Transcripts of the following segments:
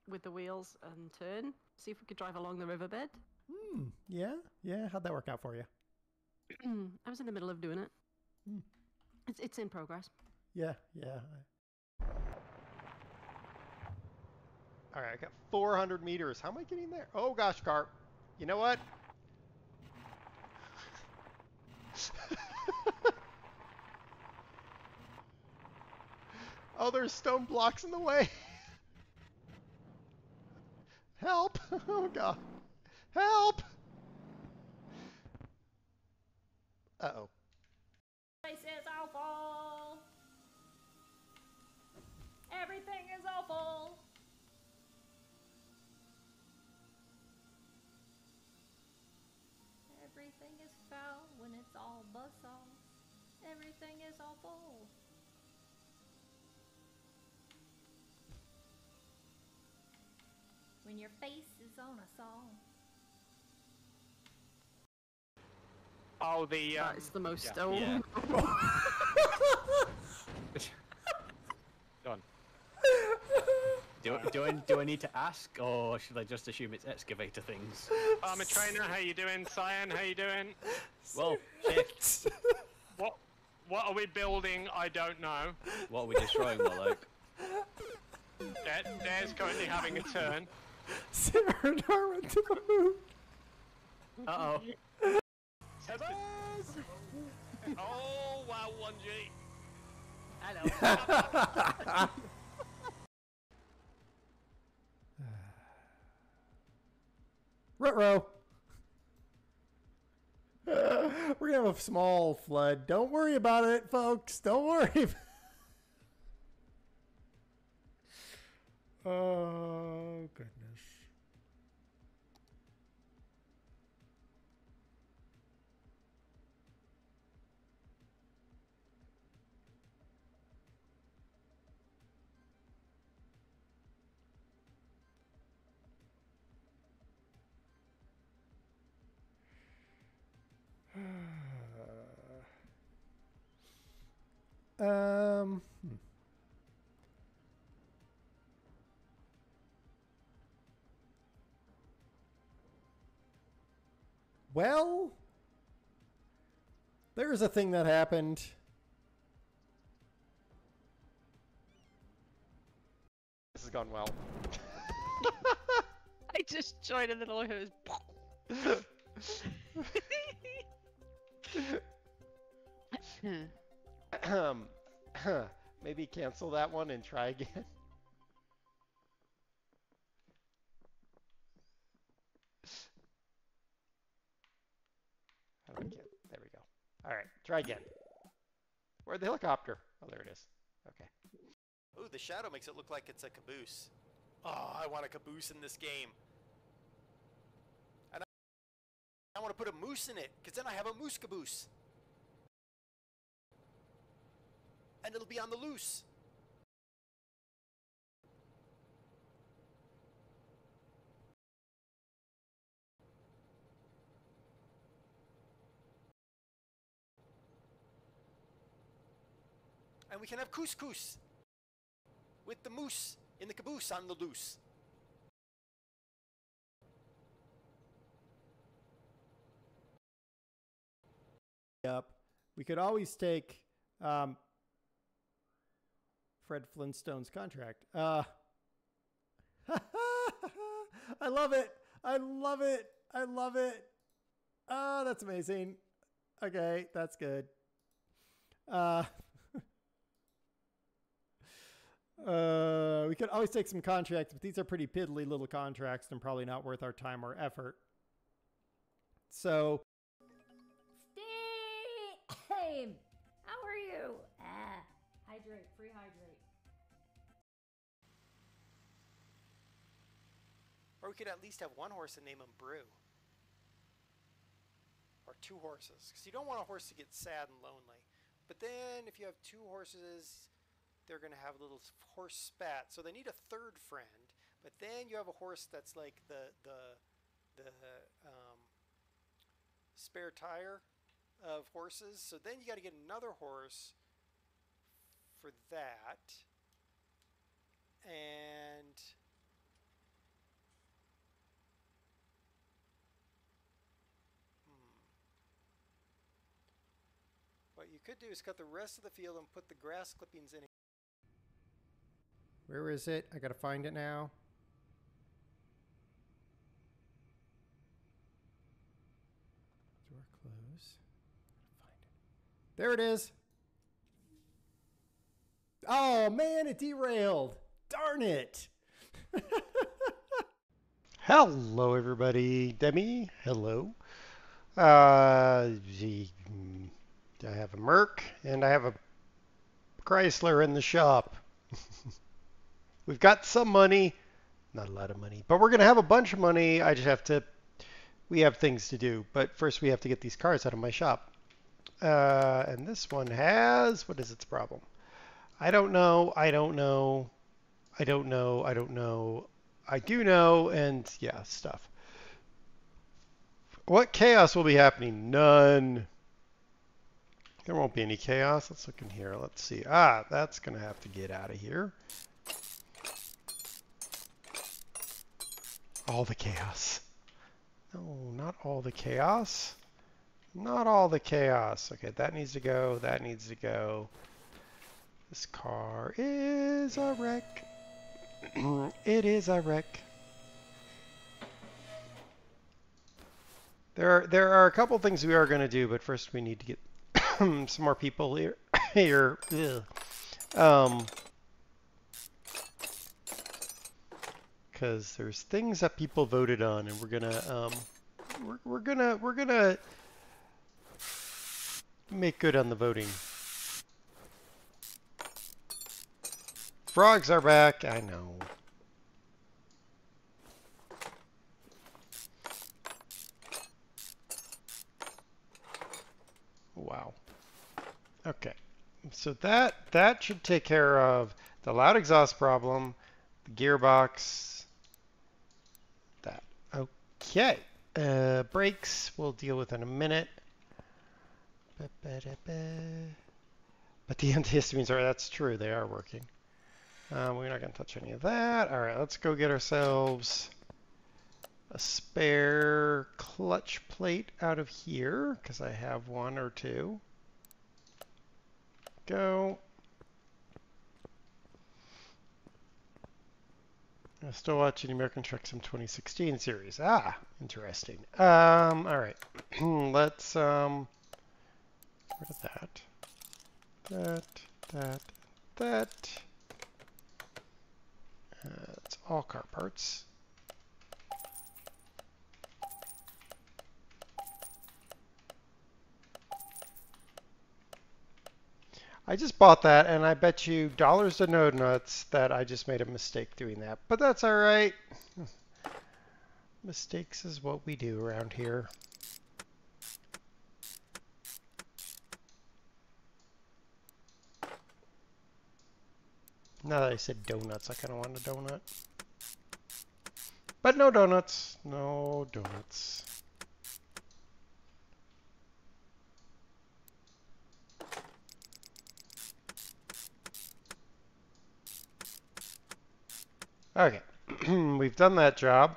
with the wheels and turn. See if we could drive along the riverbed. Yeah, yeah. How'd that work out for you? I was in the middle of doing it. It's in progress. Yeah, yeah. All right, I got 400 meters. How am I getting there? Oh gosh, Carp. You know what? Oh, there's stone blocks in the way. Help! Oh god. Help! Uh-oh. This is awful. Everything is awful. Everything is foul when it's all buzzsaw. Everything is awful. When your face is on a song. Oh, the That's the most. yeah. Oh, Yeah. Done. Do I need to ask, or should I just assume it's excavator things? Farmer Trainer, how you doing? Cyan, how you doing? Well, shit. What are we building? I don't know. What are we destroying, Warlock? Dare's currently having a turn. Cyrano went to the moon. Uh-oh. Oh, wow, 1G. Hello. Ruh-roh. We're gonna have a small flood. Don't worry about it, folks. Don't worry. Oh, goodness. Hmm. Well, there's a thing that happened. This has gone well. I just joined and then all I heard was. Maybe cancel that one and try again. How do I get? There we go. All right, try again. Where'd the helicopter? Oh, there it is. Okay. Ooh, the shadow makes it look like it's a caboose. Oh, I want a caboose in this game. And I want to put a moose in it, because then I have a moose caboose. And it'll be on the loose. And we can have couscous with the moose in the caboose on the loose. Up. We could always take Fred Flintstone's contract. I love it. I love it. I love it. Oh, that's amazing. Okay, that's good. We could always take some contracts, but these are pretty piddly little contracts and probably not worth our time or effort. So, Steve! How are you? Hydrate, free hydrate. Or we could at least have one horse and name him Brew. Or two horses. Because you don't want a horse to get sad and lonely. But then if you have two horses, they're going to have a little horse spat. So they need a third friend. But then you have a horse that's like the spare tire of horses. So then you got to get another horse for that. And you could do is cut the rest of the field and put the grass clippings in. Where is it? I gotta find it now. Door close. Find it. There it is. Oh man, it derailed. Darn it. Hello, everybody. Demi, hello. I have a Merc and I have a Chrysler in the shop. We've got some money, not a lot of money, but we're going to have a bunch of money. I just have to, we have things to do, but first we have to get these cars out of my shop. And this one has, what is its problem? I don't know, I don't know, I don't know, I don't know, I do know, and yeah, stuff. What chaos will be happening? None. There won't be any chaos. Let's look in here. Let's see. Ah, that's going to have to get out of here. All the chaos. No, not all the chaos. Not all the chaos. Okay, that needs to go. That needs to go. This car is a wreck. It is a wreck. There are a couple things we are going to do, but first we need to get some more people here. Because there's things that people voted on, and we're gonna make good on the voting. Frogs are back. I know. Wow. Okay. So that should take care of the loud exhaust problem, the gearbox, that. Okay. Brakes we'll deal with in a minute. But the antihistamines are, that's true, they are working. We're not going to touch any of that. All right, let's go get ourselves a spare clutch plate out of here, because I have one or two. Go. I'm still watching American Truck Sim 2016 series. Ah, interesting. All right. Let's, where did that. It's all car parts. I just bought that, and I bet you dollars to no nuts that I just made a mistake doing that. But that's all right. Mistakes is what we do around here. Now that I said donuts, I kind of want a donut. But no donuts. No donuts. Okay, we've done that job.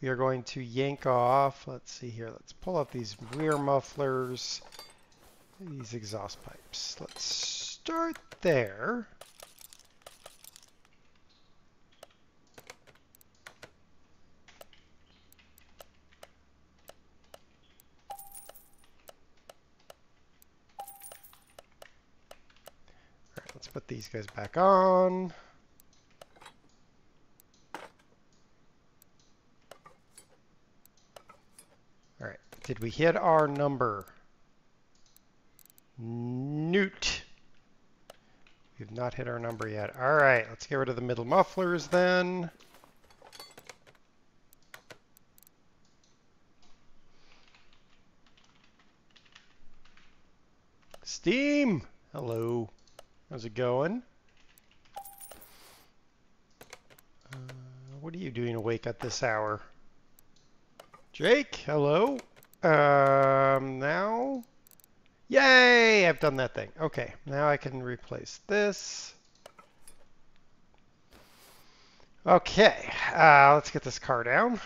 We are going to yank off, let's see here, let's pull up these rear mufflers, these exhaust pipes. Let's start there. All right, let's put these guys back on. All right, did we hit our number? Newt. We've not hit our number yet. All right, let's get rid of the middle mufflers then. Steam! Hello. How's it going? What are you doing awake at this hour? Jake, hello. Now. Yay! I've done that thing. Okay, now I can replace this. Okay, let's get this car down.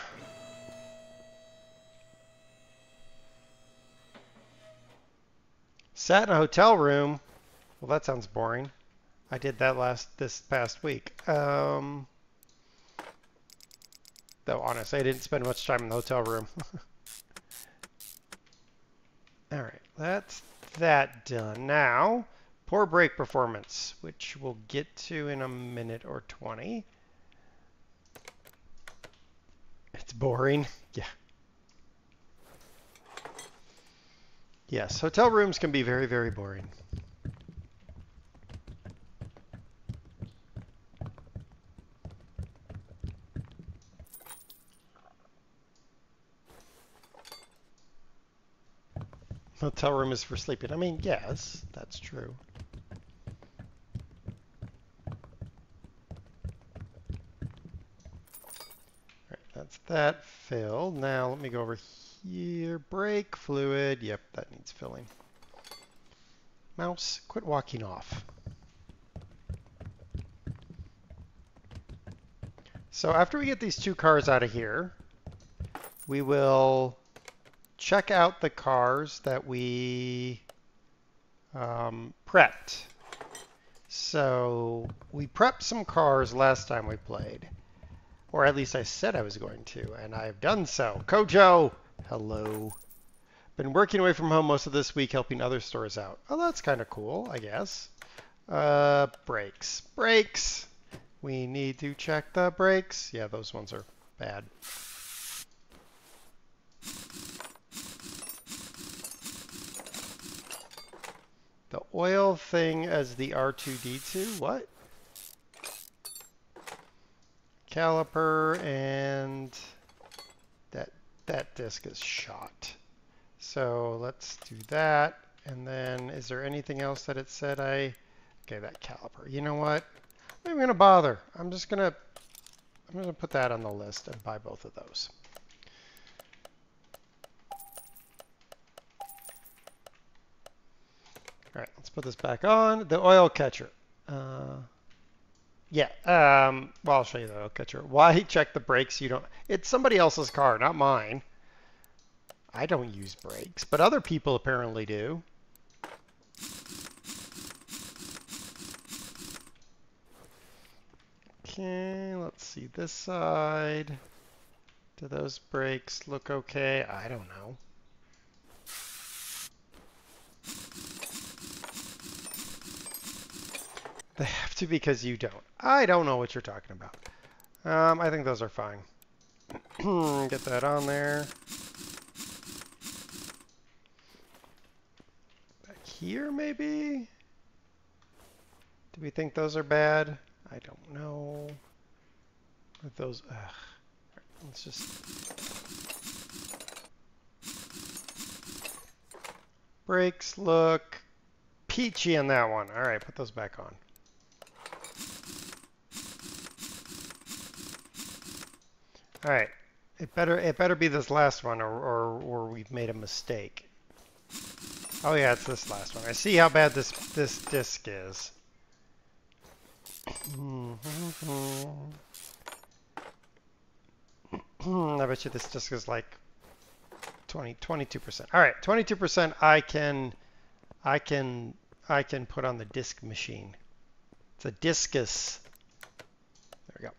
Sat in a hotel room. Well, that sounds boring. I did that this past week. Though honestly, I didn't spend much time in the hotel room. All right, that's that done. Now, poor brake performance, which we'll get to in a minute or 20. It's boring. Yeah. Yes, hotel rooms can be very, very boring. Hotel room is for sleeping. I mean, yes, that's true. All right, that's that filled. Now let me go over here. Brake fluid. Yep, that needs filling. Mouse, quit walking off. So after we get these two cars out of here, we will check out the cars that we prepped. So we prepped some cars last time we played, or at least I said I was going to, and I've done so. Kojo, hello. Been working away from home most of this week, helping other stores out. Oh, that's kind of cool, I guess. Brakes. Brakes. We need to check the brakes. Yeah, those ones are bad. The oil thing as the R2-D2? What? Caliper and that disc is shot. So let's do that. And then is there anything else that it said okay, that caliper. You know what? I'm not even gonna bother. I'm gonna put that on the list and buy both of those. All right, let's put this back on. The oil catcher. Yeah, well, I'll show you the oil catcher. Why check the brakes? It's somebody else's car, not mine. I don't use brakes, but other people apparently do. Okay, let's see this side. Do those brakes look okay? I don't know. They have to because you don't. I don't know what you're talking about. I think those are fine. Get that on there. Back here, maybe? Do we think those are bad? I don't know. With those, ugh. Right, let's just. Brakes look peachy in that one. All right, put those back on. All right, it better be this last one, or we've made a mistake. Oh yeah, it's this last one. I see how bad this disc is. I bet you this disc is like 22%. All right, 22%. I can put on the disc machine. It's a discus. There we go.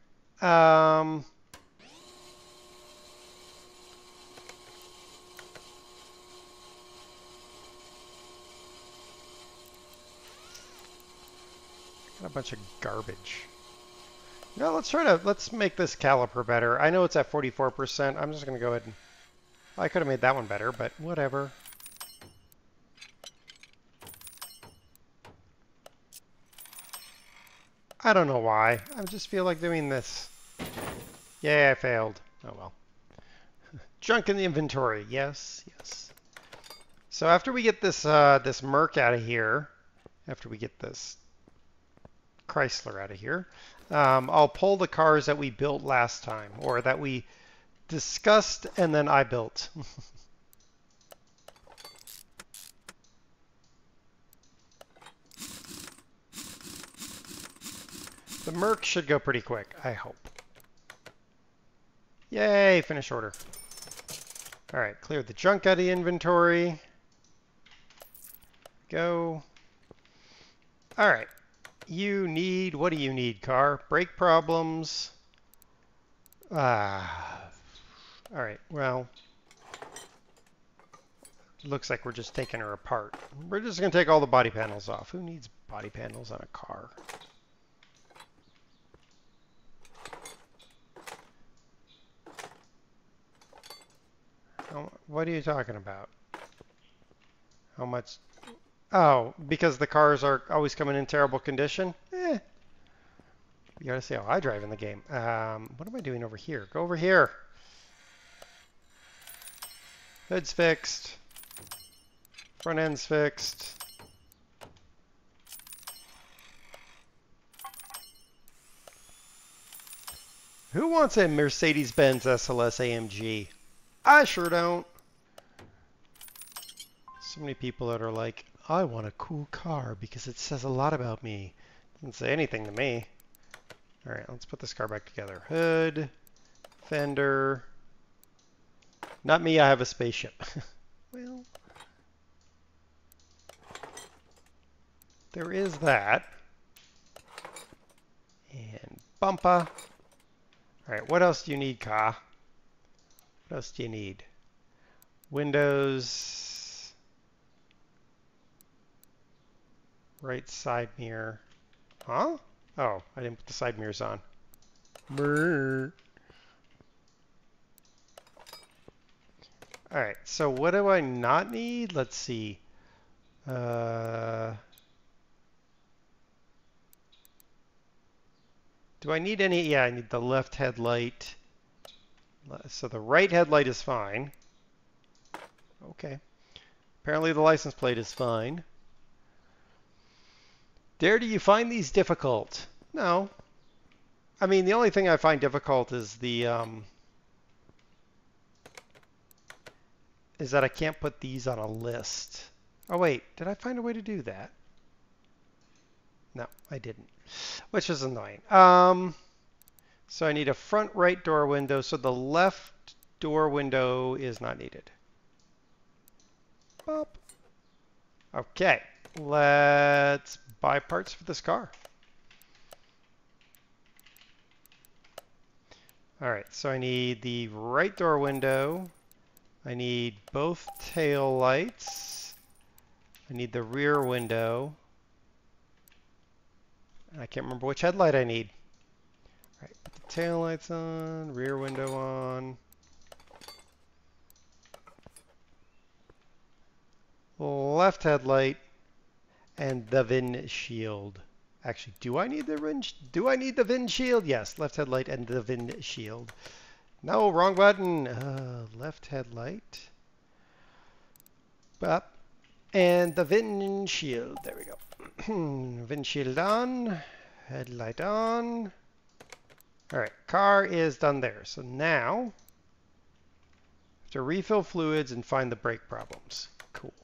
A bunch of garbage. Now let's make this caliper better. I know it's at 44%. I'm just gonna go ahead and I could have made that one better, but whatever. I don't know why. I just feel like doing this. Yeah, I failed. Oh well. Junk in the inventory. Yes, yes. So after we get this this Merc out of here, after we get this Chrysler out of here, I'll pull the cars that we built last time, or that we discussed and then I built. The Merc should go pretty quick, I hope. Yay, finish order. All right, clear the junk out of the inventory. go. All right. You need, what do you need, car? Brake problems. All right, well, looks like we're just taking her apart. We're just going to take all the body panels off. Who needs body panels on a car? What are you talking about? How much? Oh, because the cars are always coming in terrible condition? You gotta see how I drive in the game. What am I doing over here? Go over here. Hood's fixed. Front end's fixed. Who wants a Mercedes-Benz SLS AMG? I sure don't. So many people that are like, I want a cool car because it says a lot about me. Doesn't say anything to me. All right, let's put this car back together. Hood, fender. Not me, I have a spaceship. Well, there is that. And bumper. All right, what else do you need, Ka? What else do you need? Windows. Right side mirror. Huh? Oh, I didn't put the side mirrors on. Brrr. All right, so what do I not need? Let's see. Do I need any? Yeah, I need the left headlight. So the right headlight is fine. Okay. Apparently the license plate is fine. Dare, do you find these difficult? No. I mean, the only thing I find difficult is the is that I can't put these on a list. Oh wait, did I find a way to do that? No, I didn't. Which is annoying. So I need a front right door window, so the left door window is not needed. Boop. Okay, let's buy parts for this car. All right, so I need the right door window. I need both tail lights. I need the rear window. I can't remember which headlight I need. All right, put the tail lights on, rear window on. Left headlight and the windshield. Actually, do I need the windshield? Yes, left headlight and the windshield. No, wrong button. Left headlight. Up. And the windshield. There we go. Windshield on. Headlight on. All right, car is done there. So now, I have to refill fluids and find the brake problems. Cool.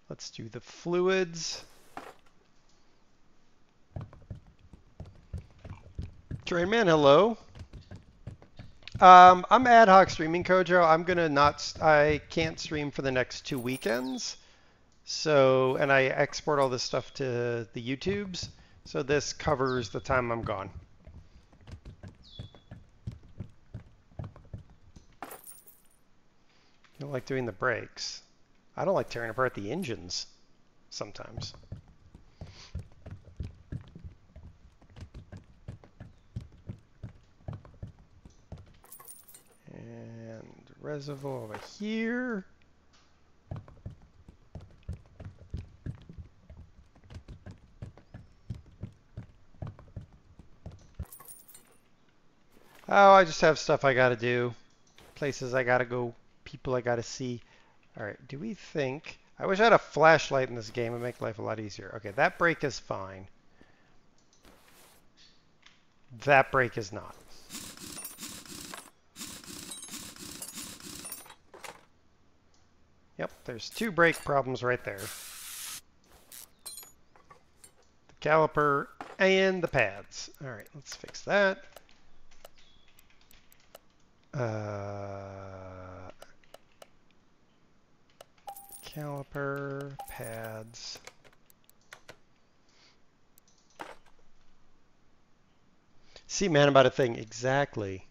Let's do the fluids. Trainman, hello. I'm ad hoc streaming, Kojo. I can't stream for the next 2 weekends. So, and I export all this stuff to the YouTubes. So this covers the time I'm gone. You don't like doing the brakes. I don't like tearing apart the engines sometimes. And reservoir over here. Oh, I just have stuff I gotta do. Places I gotta go. People I gotta see. Alright, do we think... I wish I had a flashlight in this game. It would make life a lot easier. Okay, that brake is fine. That brake is not. Yep, there's 2 brake problems right there. The caliper and the pads. Alright, let's fix that. Caliper, pads. See, man, about a thing. Exactly.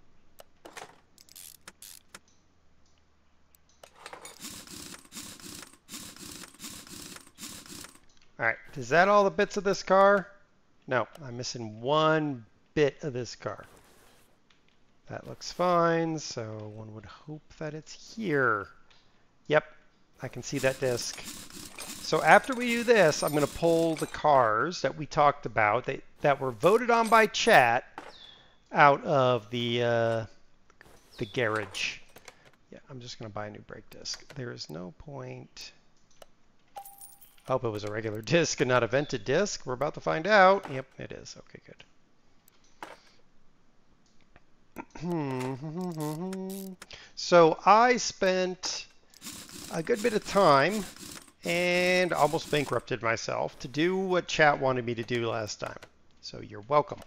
All right, is that all the bits of this car? No, I'm missing one bit of this car. That looks fine, so one would hope that it's here. Yep, I can see that disc. So after we do this, I'm going to pull the cars that we talked about that were voted on by chat out of the garage. Yeah, I'm just going to buy a new brake disc. There is no point. I hope it was a regular disc and not a vented disc. We're about to find out. Yep, it is. Okay, good. So I spent a good bit of time and almost bankrupted myself to do what chat wanted me to do last time. So you're welcome.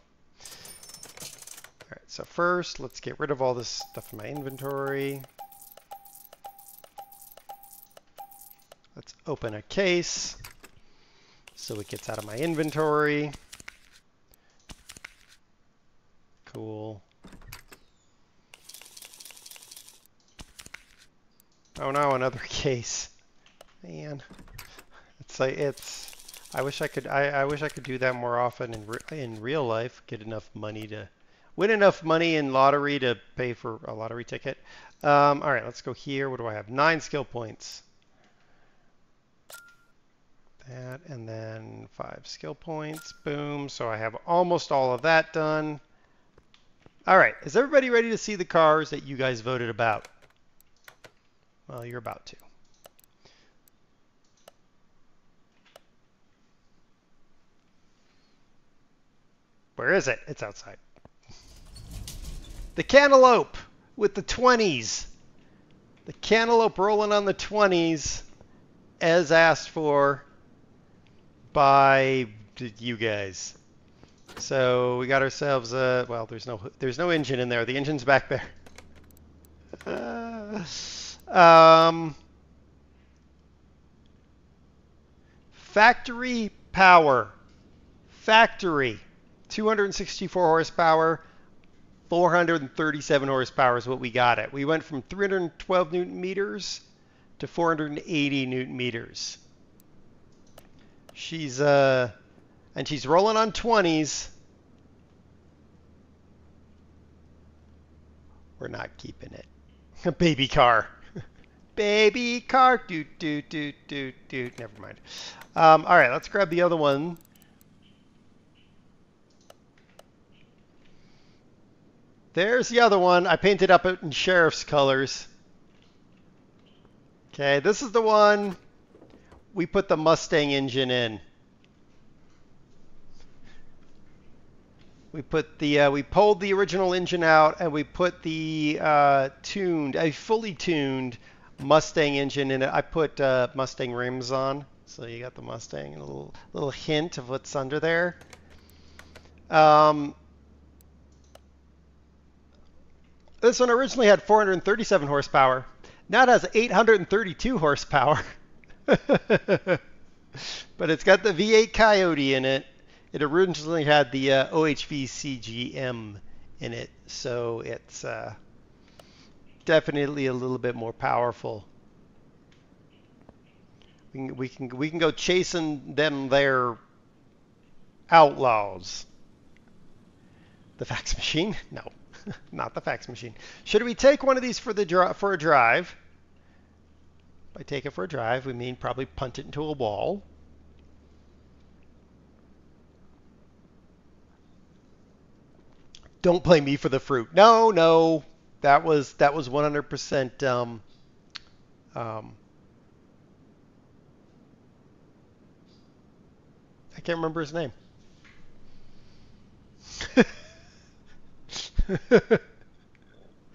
All right, so first let's get rid of all this stuff in my inventory. Let's open a case so it gets out of my inventory. Cool. Oh no, another case. Man, it's like I wish I could do that more often in real life. Get enough money to win enough money in lottery to pay for a lottery ticket. All right, let's go here. What do I have? 9 skill points. That, and then 5 skill points. Boom. So I have almost all of that done. All right. Is everybody ready to see the cars that you guys voted about? Well, you're about to. Where is it? It's outside. The Cantaloupe with the 20s. The Cantaloupe rolling on the 20s as asked for by you guys. So we got ourselves a, well, there's no engine in there. The engine's back there. Factory power. Factory. 264 horsepower. 437 horsepower is what we got it. We went from 312 Newton meters to 480 Newton meters. She's and she's rolling on 20s. We're not keeping it. A baby car. Baby car. Doot, doot, doot, doot, doot. Never mind. All right, let's grab the other one. There's the other one. I painted up it in sheriff's colors. Okay, this is the one we put the Mustang engine in. We put the we pulled the original engine out and we put the a fully tuned Mustang engine in it. I put Mustang rims on, so you got the Mustang and a little hint of what's under there. This one originally had 437 horsepower. Now it has 832 horsepower. But it's got the V8 Coyote in it. It originally had the OHV CGM in it, so it's definitely a little bit more powerful. We can go chasing them there outlaws. The fax machine? No. Not the fax machine. Should we take one of these for a drive? By take it for a drive, we mean probably punt it into a wall. Don't blame me for the fruit. No, no, that was 100%. I can't remember his name.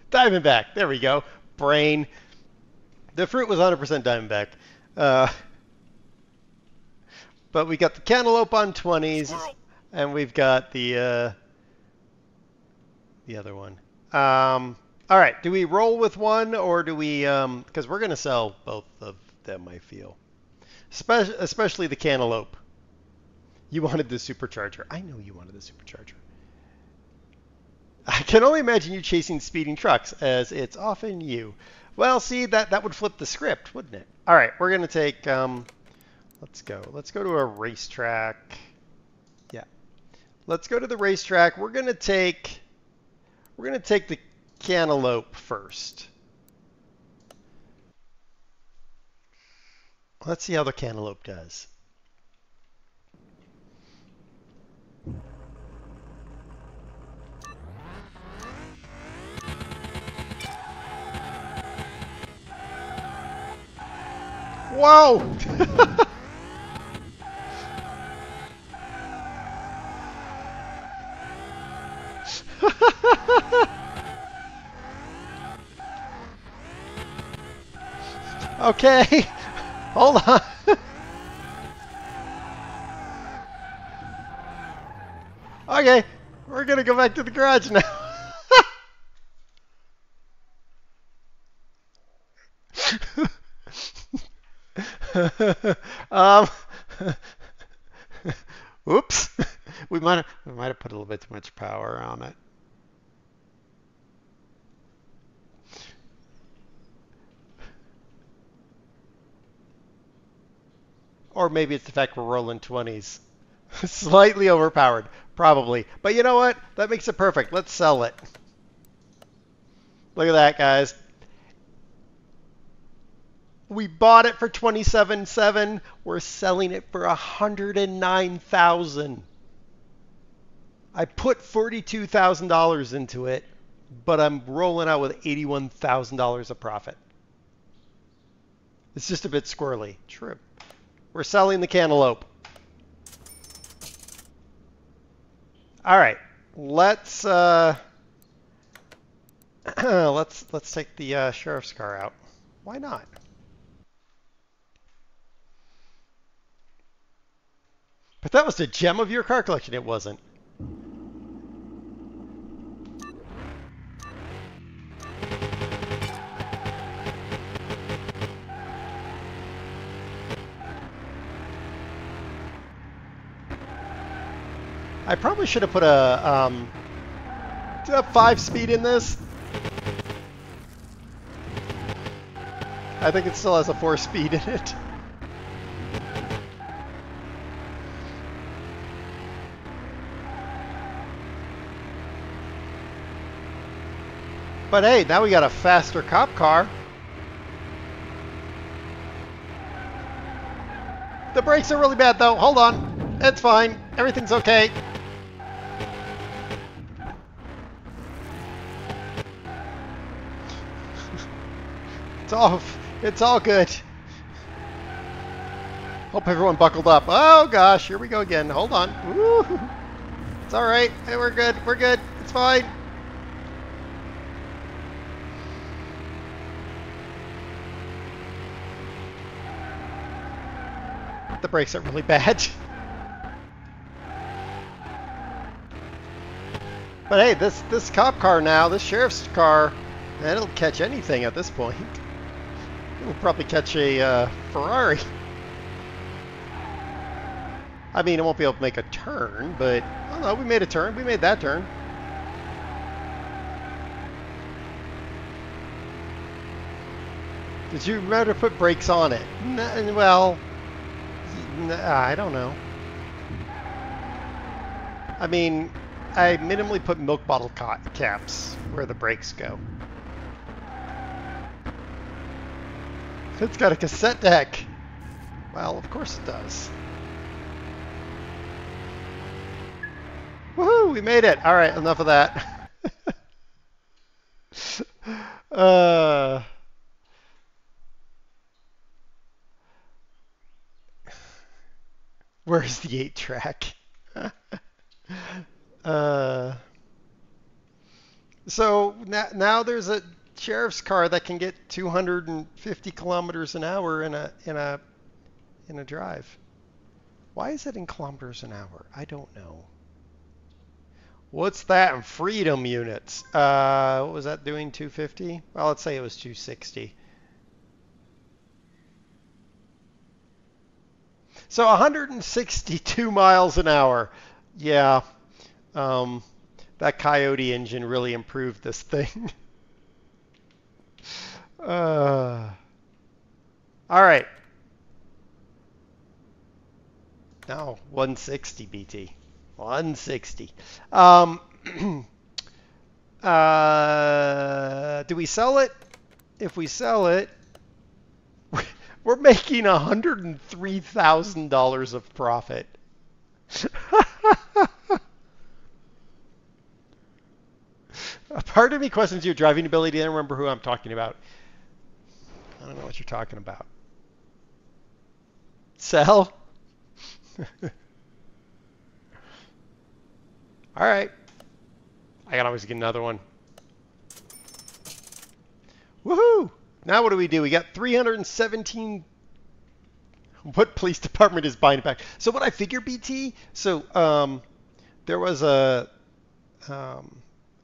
Diamondback. There we go. Brain. The fruit was 100% Diamondback. But we got the Cantaloupe on 20s, and we've got the other one. All right. Do we roll with one, or do we? Because we're gonna sell both of them, I feel. Especially the cantaloupe. You wanted the supercharger. I know you wanted the supercharger. I can only imagine you chasing speeding trucks, as it's often you. Well, see, that would flip the script, wouldn't it? All right, we're going to take, let's go. Let's go to a racetrack. Yeah. Let's go to the racetrack. We're going to take the cantaloupe first. Let's see how the cantaloupe does. Whoa! Okay, hold on. Okay, we're gonna go back to the garage now. Oops, we might have put a little bit too much power on it. Or maybe it's the fact we're rolling 20s. Slightly overpowered, probably. But you know what? That makes it perfect. Let's sell it. Look at that, guys. We bought it for $27,700. We're selling it for $109,000. I put $42,000 into it, but I'm rolling out with $81,000 of profit. It's just a bit squirrely. True. We're selling the cantaloupe. All right, let's let's take the sheriff's car out. Why not? But that was the gem of your car collection. It wasn't. I probably should have put a 5-speed in this. I think it still has a 4-speed in it. But hey, now we got a faster cop car. The brakes are really bad though. Hold on. It's fine. Everything's okay. It's all good. Hope everyone buckled up. Oh gosh, here we go again. Hold on. Woo. It's all right. Hey, we're good. We're good. It's fine. The brakes are really bad. But hey, this cop car now, this sheriff's car, man, it'll catch anything at this point. It'll probably catch a Ferrari. I mean, it won't be able to make a turn, but I don't know, we made a turn. We made that turn. Did you remember to put brakes on it? Well, I don't know. I mean, I minimally put milk bottle caps where the brakes go. It's got a cassette deck. Well, of course it does. Woohoo! We made it. All right, enough of that. Where's the 8-track? So now there's a sheriff's car that can get 250 kilometers an hour in a drive. Why is it in kilometers an hour? I don't know. What's that in freedom units? What was that doing? 250? Well, let's say it was 260. So 162 miles an hour. Yeah. That Coyote engine really improved this thing. All right. No, 160 BT. 160. Do we sell it? If we sell it, we're making $103,000 of profit. Part of me questions your driving ability. I don't remember who I'm talking about. I don't know what you're talking about. Sell? All right. I can always get another one. Woohoo! Now what do? We got 317. What police department is buying it back? So what I figure, BT, so there was a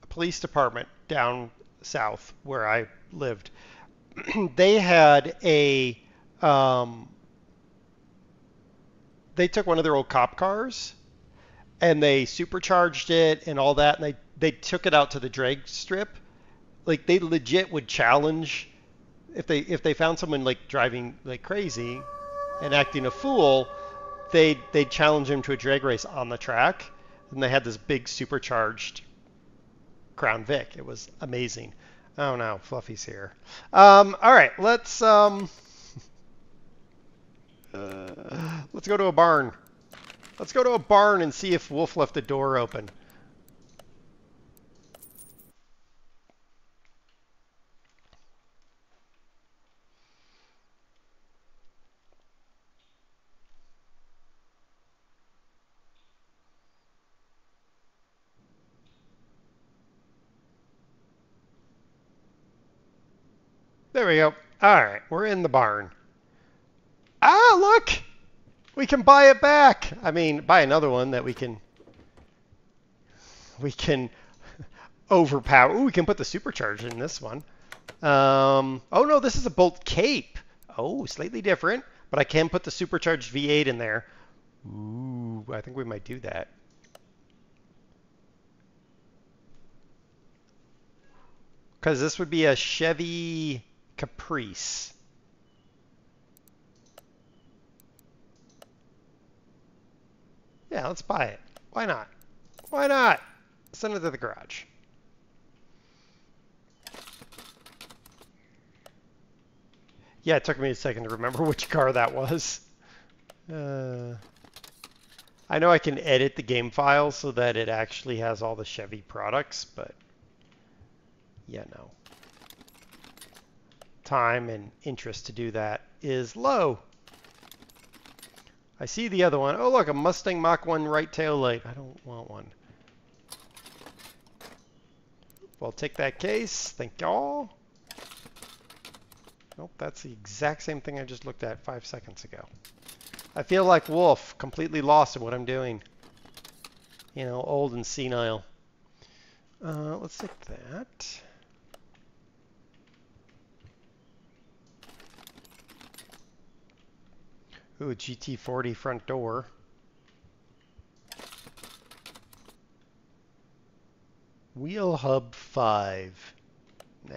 police department down south where I lived. They had a they took one of their old cop cars and they supercharged it and all that, and they took it out to the drag strip. Like, they legit would challenge if they found someone like driving like crazy and acting a fool, they'd challenge him to a drag race on the track, and they had this big supercharged Crown Vic. It was amazing. Oh no, Fluffy's here. All right, let's go to a barn. Let's go to a barn and see if Wolf left the door open. There we go. All right, we're in the barn. Ah, look! We can buy it back. I mean, buy another one that we can overpower. Ooh, we can put the supercharger in this one. Oh no, this is a Bolt Cape. Oh, slightly different, but I can put the supercharged V8 in there. Ooh, I think we might do that. Because this would be a Chevy Caprice. Yeah, let's buy it. Why not? Why not? Send it to the garage. Yeah, it took me a second to remember which car that was. I know I can edit the game file so that it actually has all the Chevy products, but yeah, no. Time and interest to do that is low. I see the other one. Oh, look, a Mustang Mach 1 right tail light. I don't want one. Well, take that case. Thank y'all. Nope, that's the exact same thing I just looked at 5 seconds ago. I feel like Wolf, completely lost in what I'm doing. You know, old and senile. Let's take that. Ooh, GT40 front door. Wheel hub 5. Nah.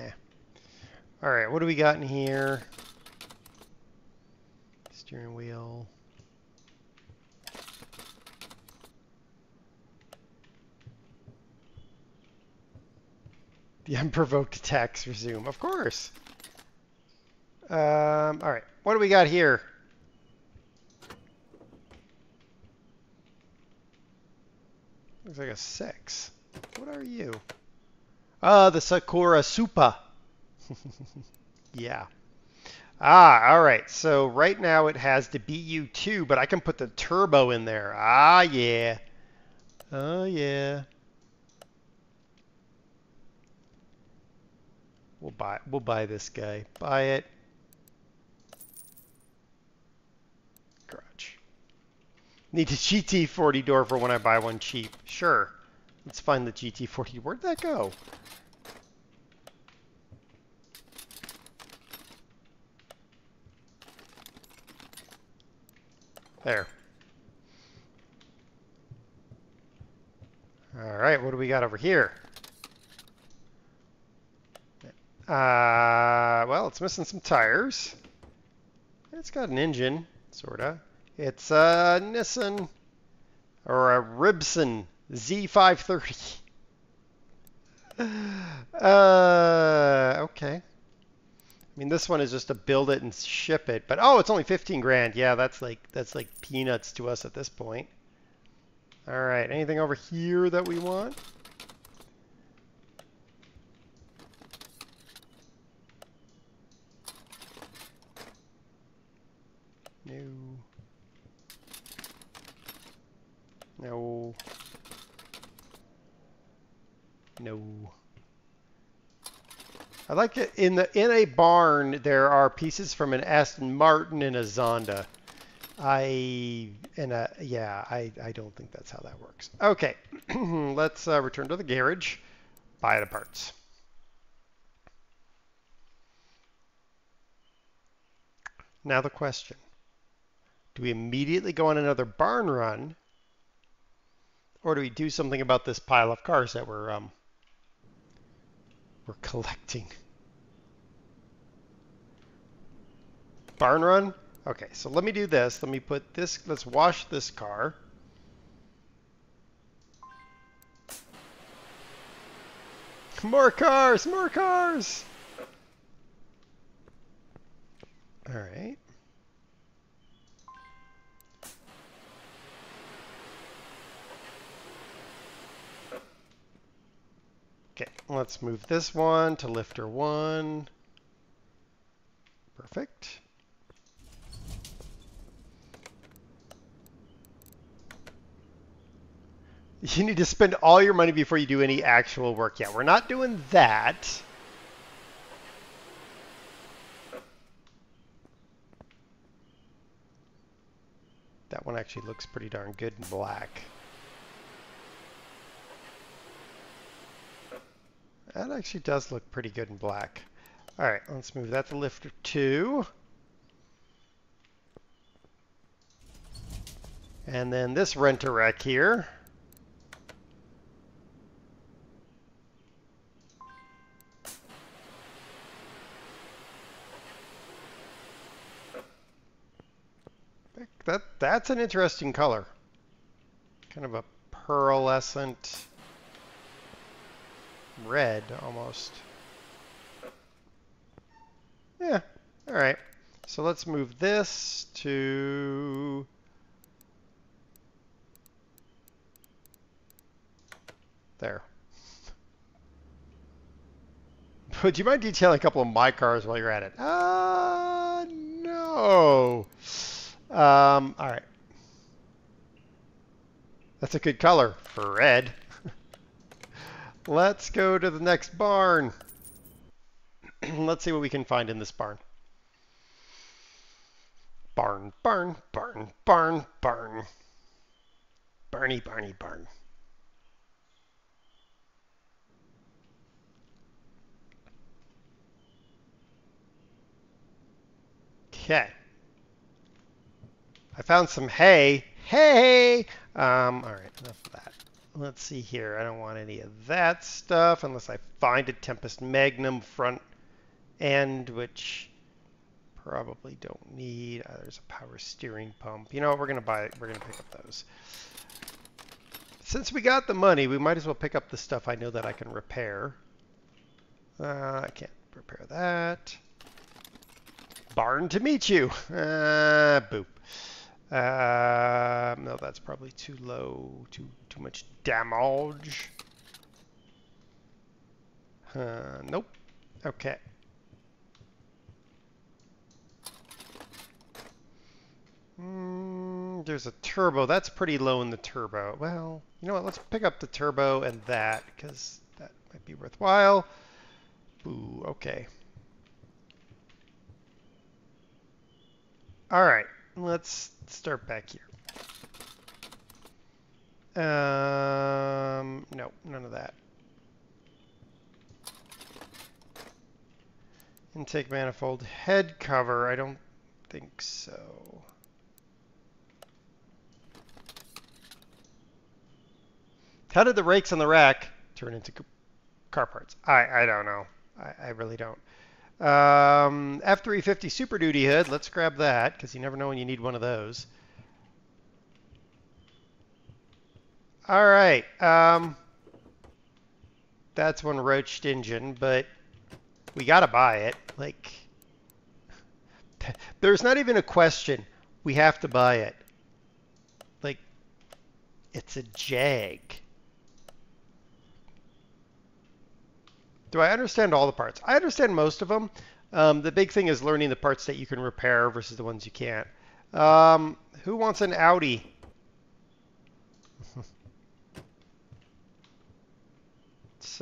Alright, what do we got in here? Steering wheel. The unprovoked attacks resume. Of course. Alright, what do we got here? Looks like a 6. What are you? The Sakura Supa. Yeah. Alright. So right now it has the BU2, but I can put the turbo in there. Yeah. Oh, yeah. We'll buy this guy. Buy it. Garage. Need a GT40 door for when I buy one cheap. Sure. Let's find the GT40. Where'd that go? There. All right, what do we got over here? Well, it's missing some tires. It's got an engine, sorta. It's a Nissan or a Ribson Z530. Okay. I mean, this one is just to build it and ship it, but oh, it's only 15 grand. Yeah, that's like peanuts to us at this point. All right, anything over here that we want? No. No. No. I like it in a barn there are pieces from an Aston Martin and a Zonda. I don't think that's how that works. Okay. Let's return to the garage. Buy the parts. Now the question. Do we immediately go on another barn run? Or do we do something about this pile of cars that we're collecting? Barn run? Okay, so let me do this. Let me put this, let's wash this car. More cars, more cars! All right. Okay, let's move this one to lifter 1. Perfect. You need to spend all your money before you do any actual work. Yeah, we're not doing that. That one actually looks pretty darn good in black. That actually does look pretty good in black. All right, let's move that to lifter 2. And then this rent-a-wreck here. That's an interesting color. Kind of a pearlescent red almost. Yeah, all right. So let's move this to there. Would you mind detailing a couple of my cars while you're at it? No. All right. That's a good color for red. Let's go to the next barn. Let's see what we can find in this barn. Barn, barn, barn, barn, barn. Barney, Barney, barn. Okay. I found some hay. Hay! All right, enough of that. Let's see here. I don't want any of that stuff unless I find a Tempest Magnum front end, which probably don't need. There's a power steering pump. You know what? We're gonna pick up those. Since we got the money, we might as well pick up the stuff I know that I can repair. I can't repair that. Barn to meet you. Boop. No, that's probably too low. Too much damage. Nope. Okay. There's a turbo. That's pretty low in the turbo. Well, you know what? Let's pick up the turbo and that, because that might be worthwhile. Ooh, okay. All right. Let's start back here. No, none of that. Intake manifold head cover. I don't think so. How did the rakes on the rack turn into car parts? I don't know. I really don't. F350 Super Duty hood. Let's grab that because you never know when you need one of those. All right. That's one roached engine, but we got to buy it. Like, there's not even a question. We have to buy it. Like, it's a Jag. Do I understand all the parts? I understand most of them. The big thing is learning the parts that you can repair versus the ones you can't. Who wants an Audi?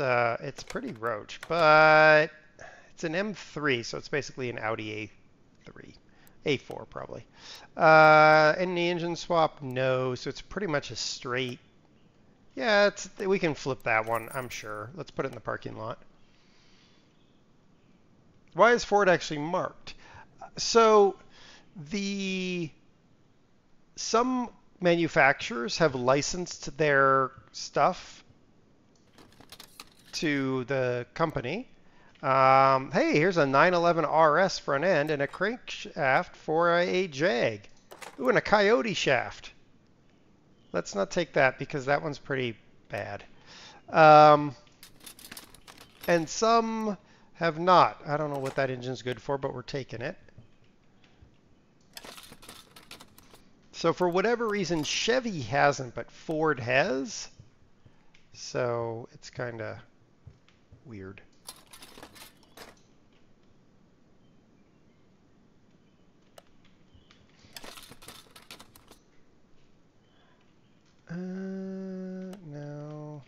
It's pretty roach, but it's an M3, so it's basically an Audi A3. A4 probably. Any engine swap? No, so it's pretty much a straight. Yeah, we can flip that one, I'm sure. Let's put it in the parking lot. Why is Ford actually marked? So some manufacturers have licensed their stuff to the company. Hey, here's a 911 RS front end and a crankshaft for a Jag. Ooh, and a Coyote shaft. Let's not take that because that one's pretty bad. And some have not. I don't know what that engine's good for, but we're taking it. So for whatever reason, Chevy hasn't, but Ford has. So it's kind of weird. No.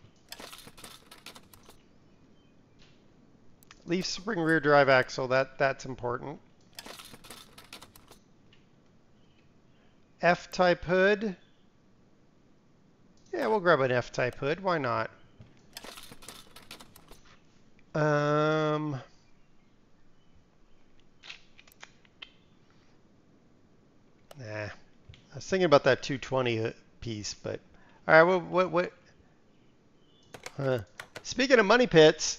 Leaf spring rear drive axle, that's important. F-type hood. Yeah, we'll grab an F-type hood. Why not? Nah. I was thinking about that 220 piece, but all right. What? Speaking of money pits.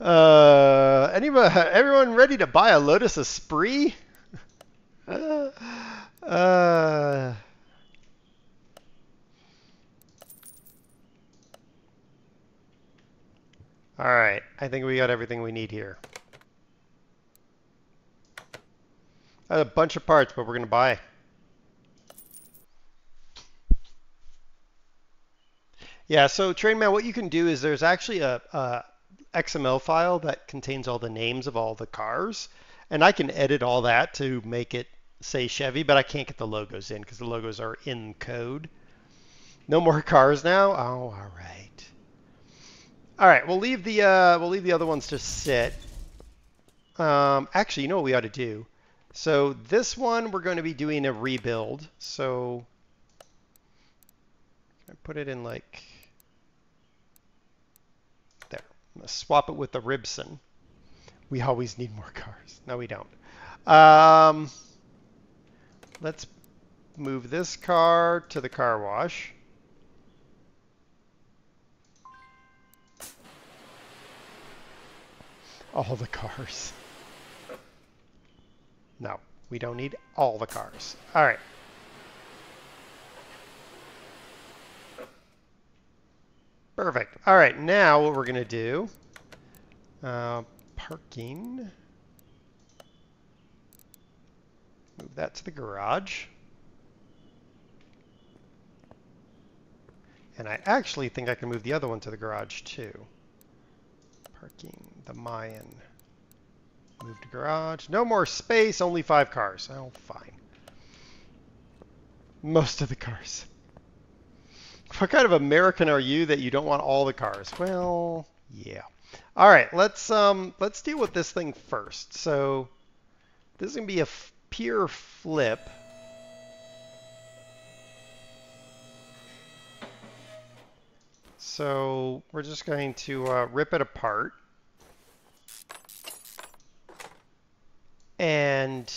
Everyone ready to buy a Lotus Esprit? All right, I think we got everything we need here. I have a bunch of parts, but we're gonna buy. Yeah, so Trainman, what you can do is there's actually a XML file that contains all the names of all the cars, and I can edit all that to make it say Chevy, but I can't get the logos in because the logos are in code. No more cars now? Oh, all right. All right, we'll leave the other ones to sit. Actually, you know what we ought to do? So this one we're going to be doing a rebuild. So I put it in like there. I'm gonna swap it with the Ribson. We always need more cars. No, we don't. Let's move this car to the car wash. All the cars. No, we don't need all the cars. All right. Perfect. All right, now what we're going to do, parking. Move that to the garage. And I actually think I can move the other one to the garage too. Parking, the Mayan. Move to garage. No more space, only 5 cars. Oh, fine. Most of the cars. What kind of American are you that you don't want all the cars? Well, yeah. All right, let's deal with this thing first. So this is gonna be a pure flip. So we're just going to rip it apart. And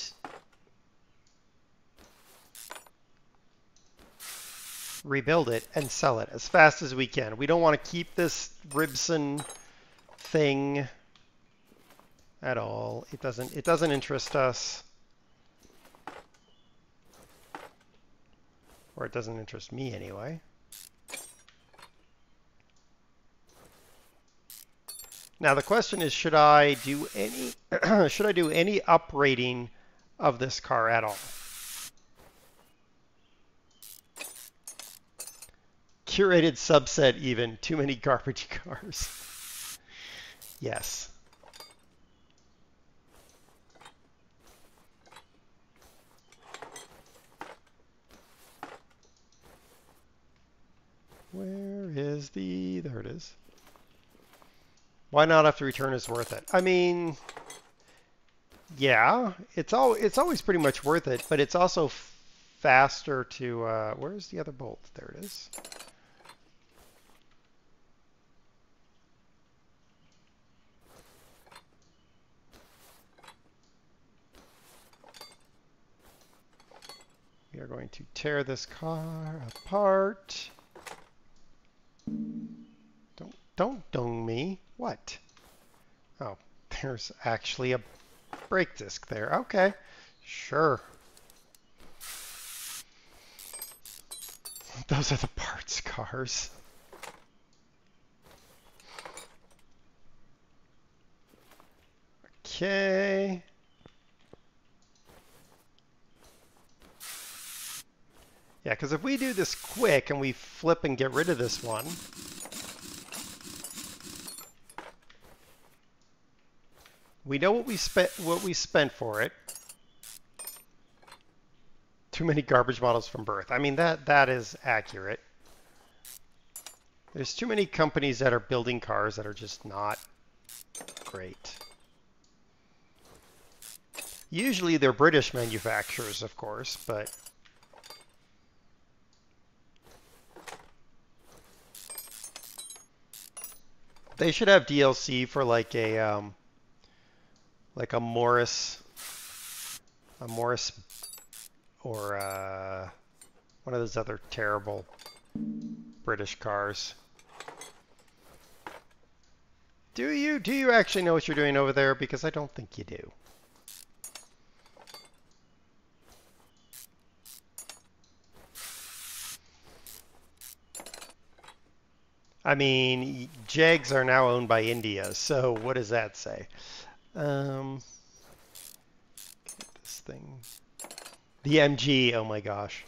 rebuild it, and sell it as fast as we can. We don't want to keep this Ribson thing at all. It doesn't interest us. Or it doesn't interest me anyway. Now the question is, should I do any should I do any uprating of this car at all? Curated subset even, too many garbage cars. Yes. Where is the, there it is. Why not if the return is worth it? I mean, yeah, it's always pretty much worth it, but it's also faster to, where's the other bolt? There it is. We are going to tear this car apart. Don't dung me. What? Oh, there's actually a brake disc there. Okay, sure. Those are the parts cars. Okay. Yeah, because if we do this quick and we flip and get rid of this one, we know what we spent for it. Too many garbage models from birth. I mean, that is accurate. There's too many companies that are building cars that are just not great. Usually they're British manufacturers, of course, but they should have DLC for like a Morris, or one of those other terrible British cars. Do you actually know what you're doing over there? Because I don't think you do. I mean, Jags are now owned by India, so what does that say? Get this thing. The MG, oh my gosh.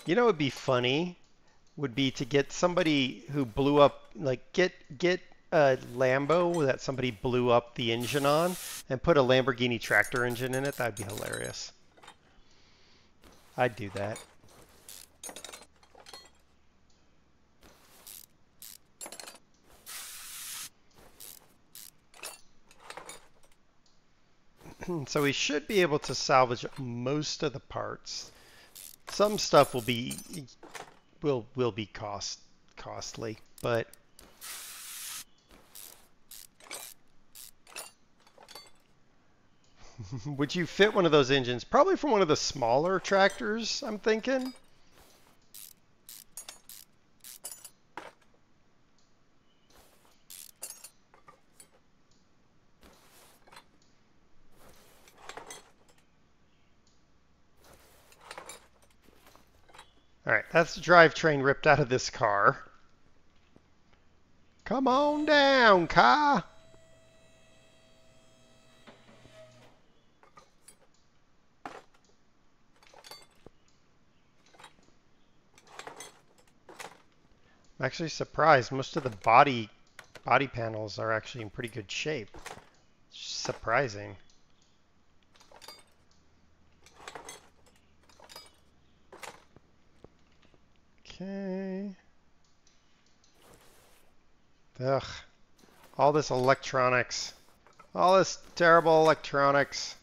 You know what would be funny? Would be to get somebody who blew up, like get a Lambo that somebody blew up the engine on and put a Lamborghini tractor engine in it. That'd be hilarious. I'd do that. So we should be able to salvage most of the parts. Some stuff will be costly, but would you fit one of those engines? Probably from one of the smaller tractors, I'm thinking. All right, that's the drivetrain ripped out of this car. Come on down, car. I'm actually surprised. Most of the body panels are actually in pretty good shape. It's surprising. Okay. Ugh. All this electronics. All this terrible electronics.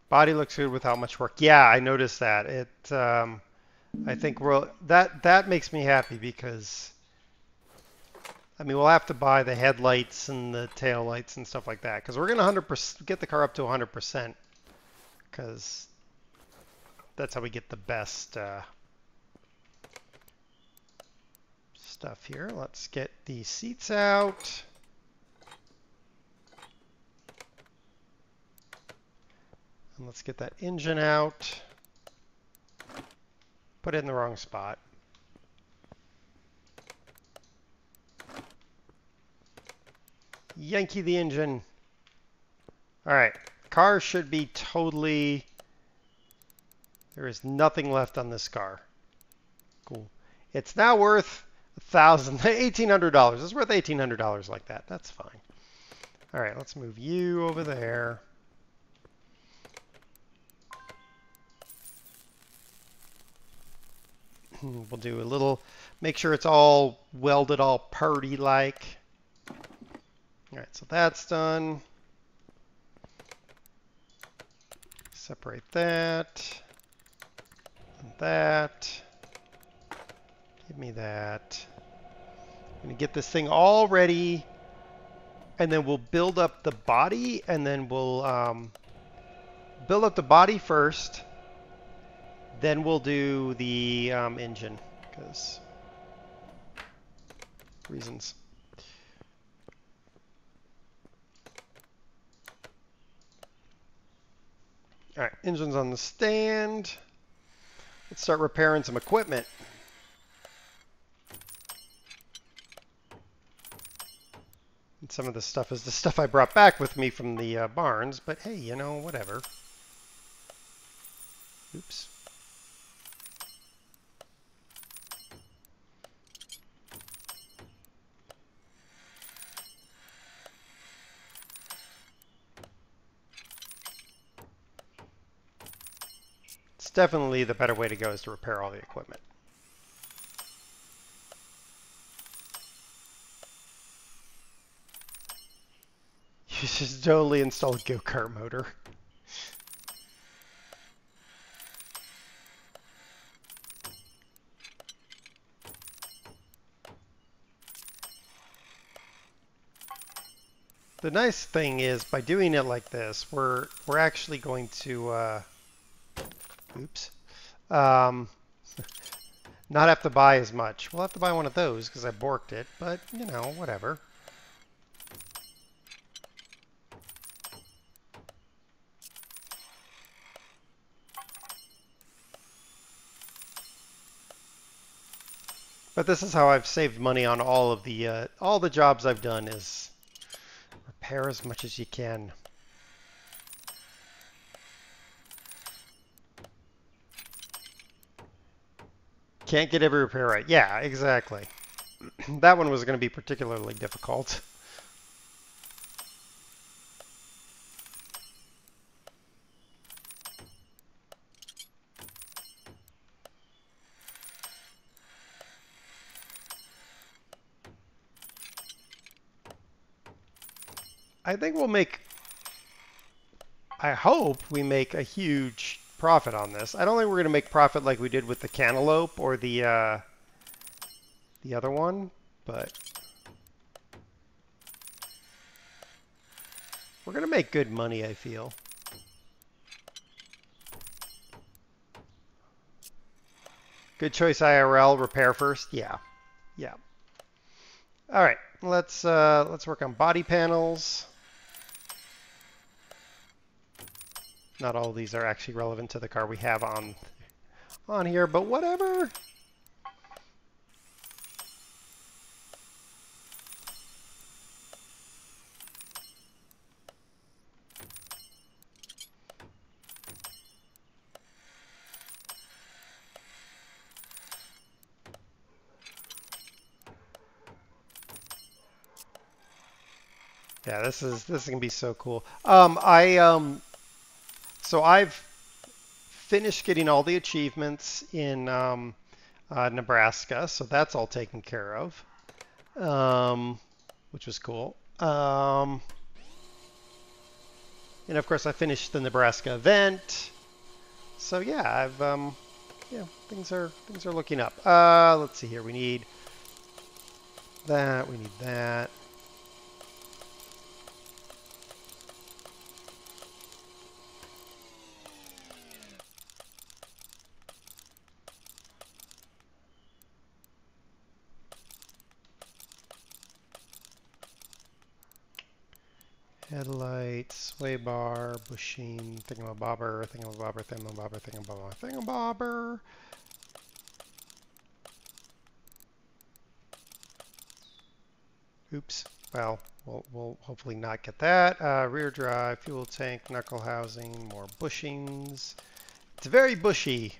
Body looks good without much work. Yeah, I noticed that. I think that makes me happy because, I mean, we'll have to buy the headlights and the tail lights and stuff like that because we're gonna 100% get the car up to 100% because that's how we get the best stuff here. Let's get the seats out. And let's get that engine out. Put it in the wrong spot. Yankee the engine. All right, car should be totally, there is nothing left on this car. Cool. It's now worth $1,800. It's worth $1,800 like that. That's fine. All right, let's move you over there. We'll do a little, make sure it's all welded all purdy-like. All right, so that's done. Separate that. And that. Give me that. I'm gonna get this thing all ready, and then we'll build up the body, and then we'll build up the body first. Then we'll do the engine, because reasons. All right, engine's on the stand. Let's start repairing some equipment. And some of this stuff is the stuff I brought back with me from the barns, but hey, you know, whatever. Oops. Definitely the better way to go is to repair all the equipment. You just totally install a go-kart motor. The nice thing is by doing it like this, we're actually going to oops. Not have to buy as much. We'll have to buy one of those because I borked it, but you know, whatever. But this is how I've saved money on all the jobs I've done is repair as much as you can. Can't get every repair right. Yeah, exactly. That one was going to be particularly difficult. I think we'll make, I hope we make a huge profit on this. I don't think we're going to make profit like we did with the Cantaloupe or the other one, but we're going to make good money, I feel. Good choice, IRL. Repair first. Yeah. Yeah. All right. Let's work on body panels. Not all of these are actually relevant to the car we have on here, but whatever. Yeah, this is gonna be so cool. So I've finished getting all the achievements in Nebraska, so that's all taken care of, which was cool. And of course, I finished the Nebraska event. So yeah, yeah, things are looking up. Let's see here. We need that. We need that. Headlights, sway bar, bushing, thingamabobber, thingamabobber, thingamabobber, thingamabobber, thingamabobber. Oops. Well, we'll hopefully not get that. Rear drive, fuel tank, knuckle housing, more bushings. It's very bushy.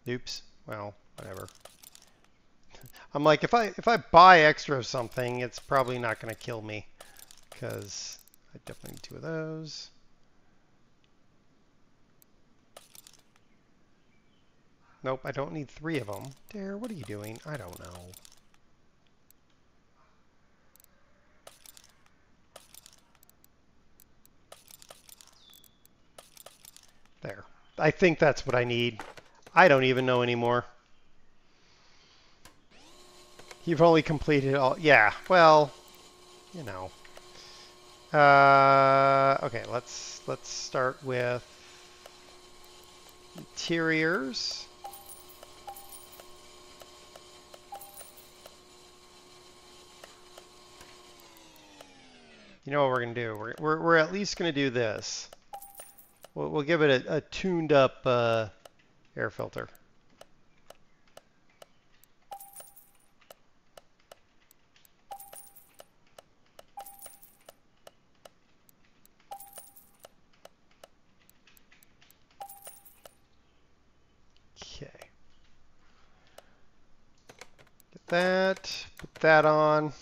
Oops. Well, whatever. I'm like, if I buy extra of something, it's probably not going to kill me, because I definitely need 2 of those. Nope, I don't need 3 of them. Dare, what are you doing? I don't know. There. I think that's what I need. I don't even know anymore. You've only completed all... Yeah, well, you know. Okay, let's start with interiors. You know what we're going to do? We're at least going to do this. We'll give it a tuned up air filter. Okay. Get that. Put that on.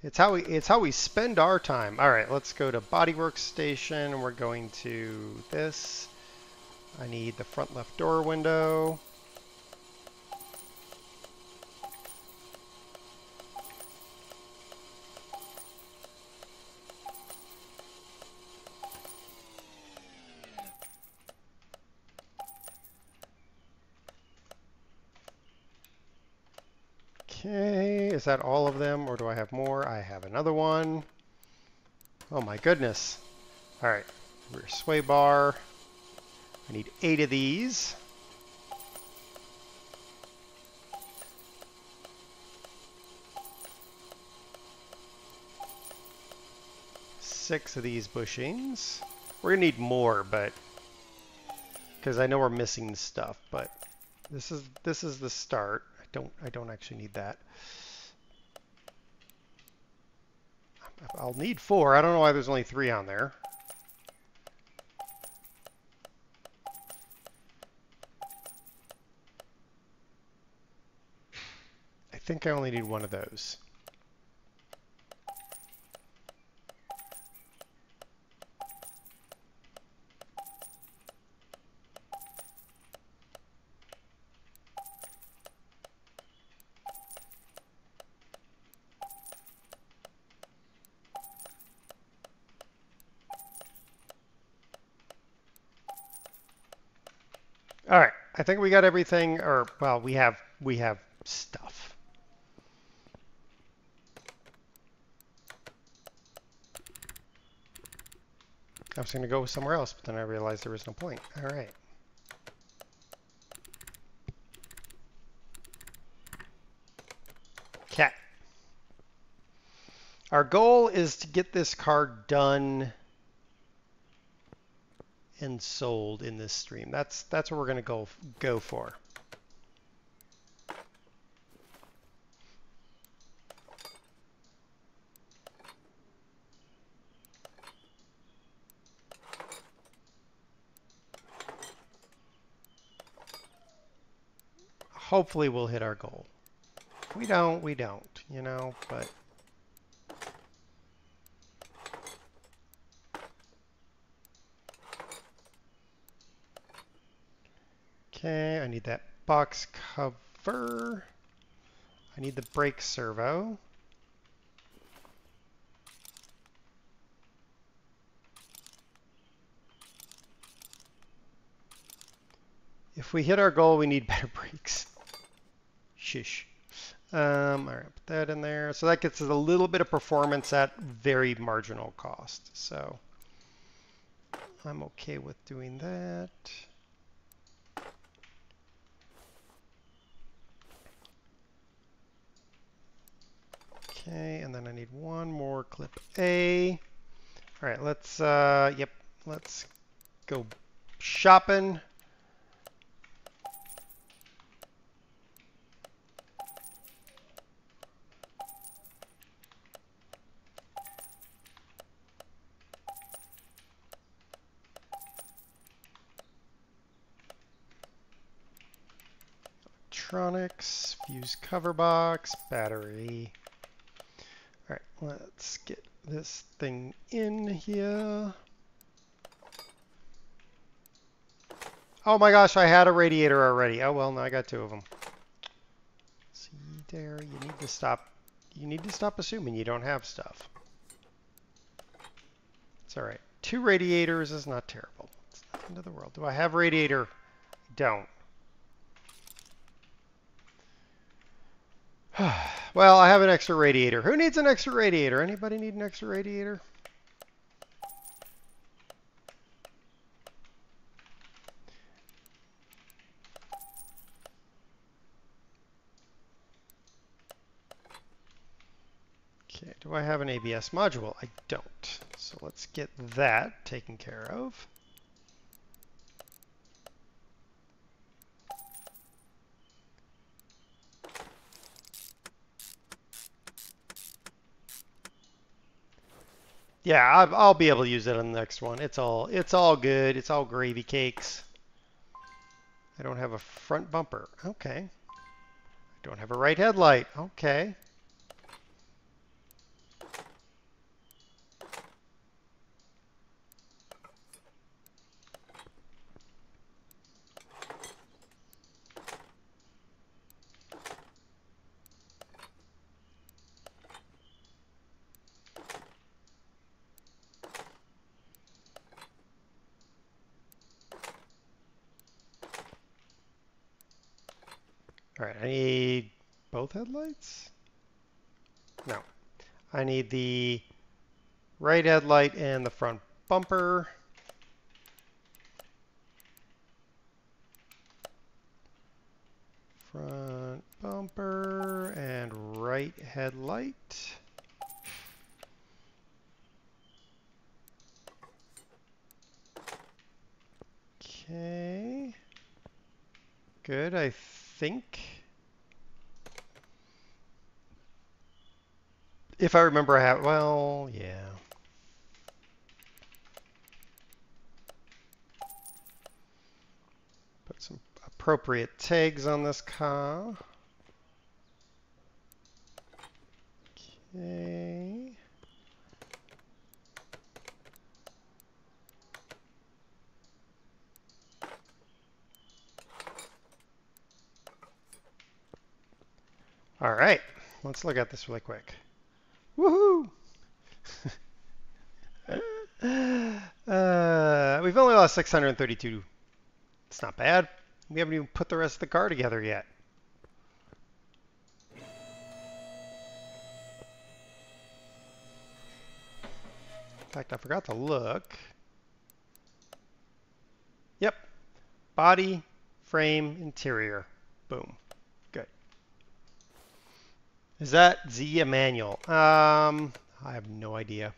It's how we spend our time. All right, let's go to Bodywork Station. We're going to this. I need the front left door window. Okay, is that all of them, or do I have more? I have another one. Oh my goodness. All right, rear sway bar. I need 8 of these. Six of these bushings. We're gonna need more, but because I know we're missing stuff, but this is the start. I don't actually need that. I'll need 4. I don't know why there's only 3 on there. I think I only need 1 of those. All right, I think we got everything, or well, we have stuff. I was going to go somewhere else, but then I realized there was no point. All right. Cat. Our goal is to get this car done and sold in this stream. That's what we're going to go for. Hopefully we'll hit our goal. If we don't, you know, but okay, I need that box cover. I need the brake servo. If we hit our goal, we need better brakes. Shish. All right, put that in there. So that gets us a little bit of performance at very marginal cost. So I'm okay with doing that. Okay, and then I need one more clip A. All right, let's let's go shopping. Electronics, fuse cover box, battery. All right, let's get this thing in here. Oh my gosh, I had a radiator already. Oh well, now I got two of them. See there, you need to stop. You need to stop assuming you don't have stuff. It's all right. 2 radiators is not terrible. It's not the end of the world. Do I have radiator? Don't. Well, I have an extra radiator. Who needs an extra radiator? Anybody need an extra radiator? Okay, do I have an ABS module? I don't. So let's get that taken care of. Yeah, I'll be able to use it on the next one. It's all good. It's all gravy cakes. I don't have a front bumper. Okay. I don't have a right headlight. Okay. All right, I need both headlights? No. I need the right headlight and the front bumper. Front bumper and right headlight. Okay. Good, I think. If I remember, I have, well, yeah. Put some appropriate tags on this car. Okay. All right, let's look at this really quick. Woohoo! We've only lost 632. It's not bad. We haven't even put the rest of the car together yet. In fact, I forgot to look. Yep. Body, frame, interior. Boom. Good. Is that Z a manual? I have no idea.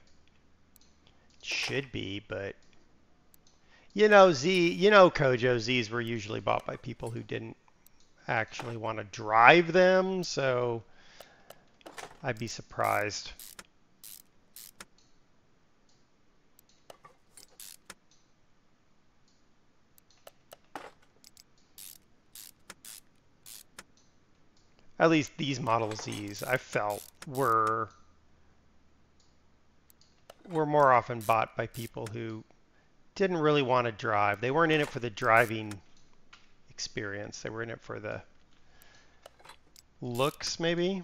It should be, but you know, Kojo, Zs were usually bought by people who didn't actually want to drive them, so I'd be surprised. At least these Model Zs, I felt, were more often bought by people who didn't really want to drive. They weren't in it for the driving experience. They were in it for the looks, maybe.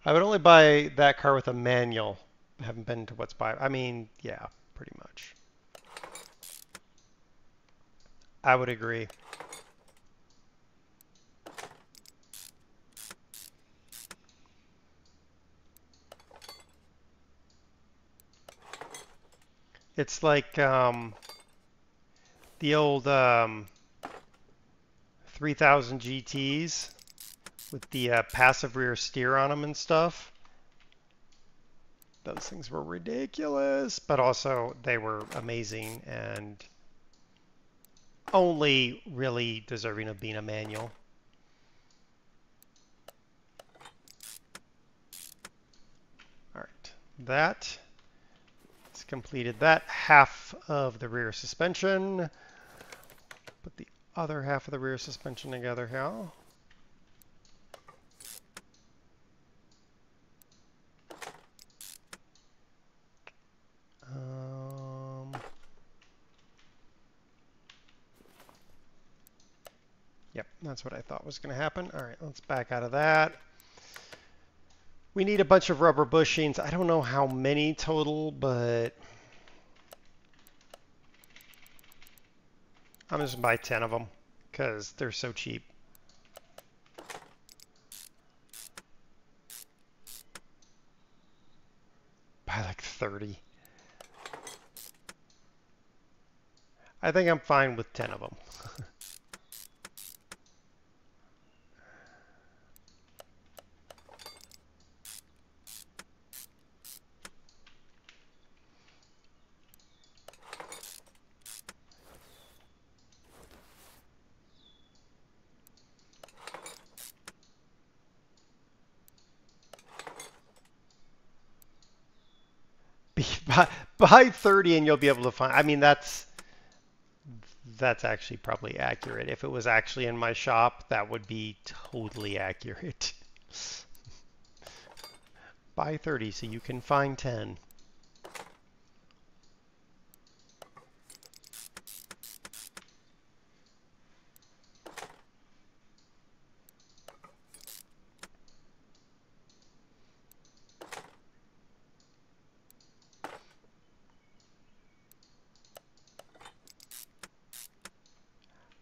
I would only buy that car with a manual. I haven't been to what's by. I mean, yeah, pretty much. I would agree. It's like the old 3000 GTs with the passive rear steer on them and stuff. Those things were ridiculous, but also they were amazing and only really deserving of being a manual. All right, that is completed. That half of the rear suspension. Put the other half of the rear suspension together here. Yep, that's what I thought was going to happen. All right, let's back out of that. We need a bunch of rubber bushings. I don't know how many total, but I'm just going to buy 10 of them because they're so cheap. Buy like 30. I think I'm fine with 10 of them. Buy 30 and you'll be able to find. I mean, that's actually probably accurate. If it was actually in my shop, that would be totally accurate. Buy 30 so you can find 10.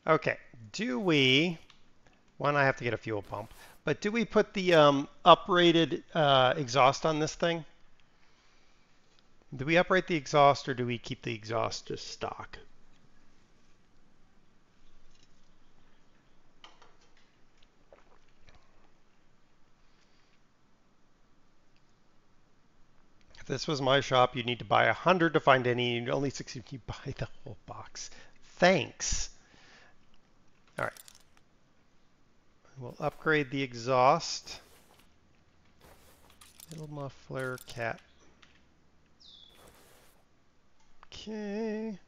Okay, do we, one, I have to get a fuel pump, but do we put the uprated exhaust on this thing? Do we uprate the exhaust or do we keep the exhaust just stock? If this was my shop, you'd need to buy 100 to find any, and only 60 if you buy the whole box. Thanks. All right. We'll upgrade the exhaust. Little muffler, cat. Okay.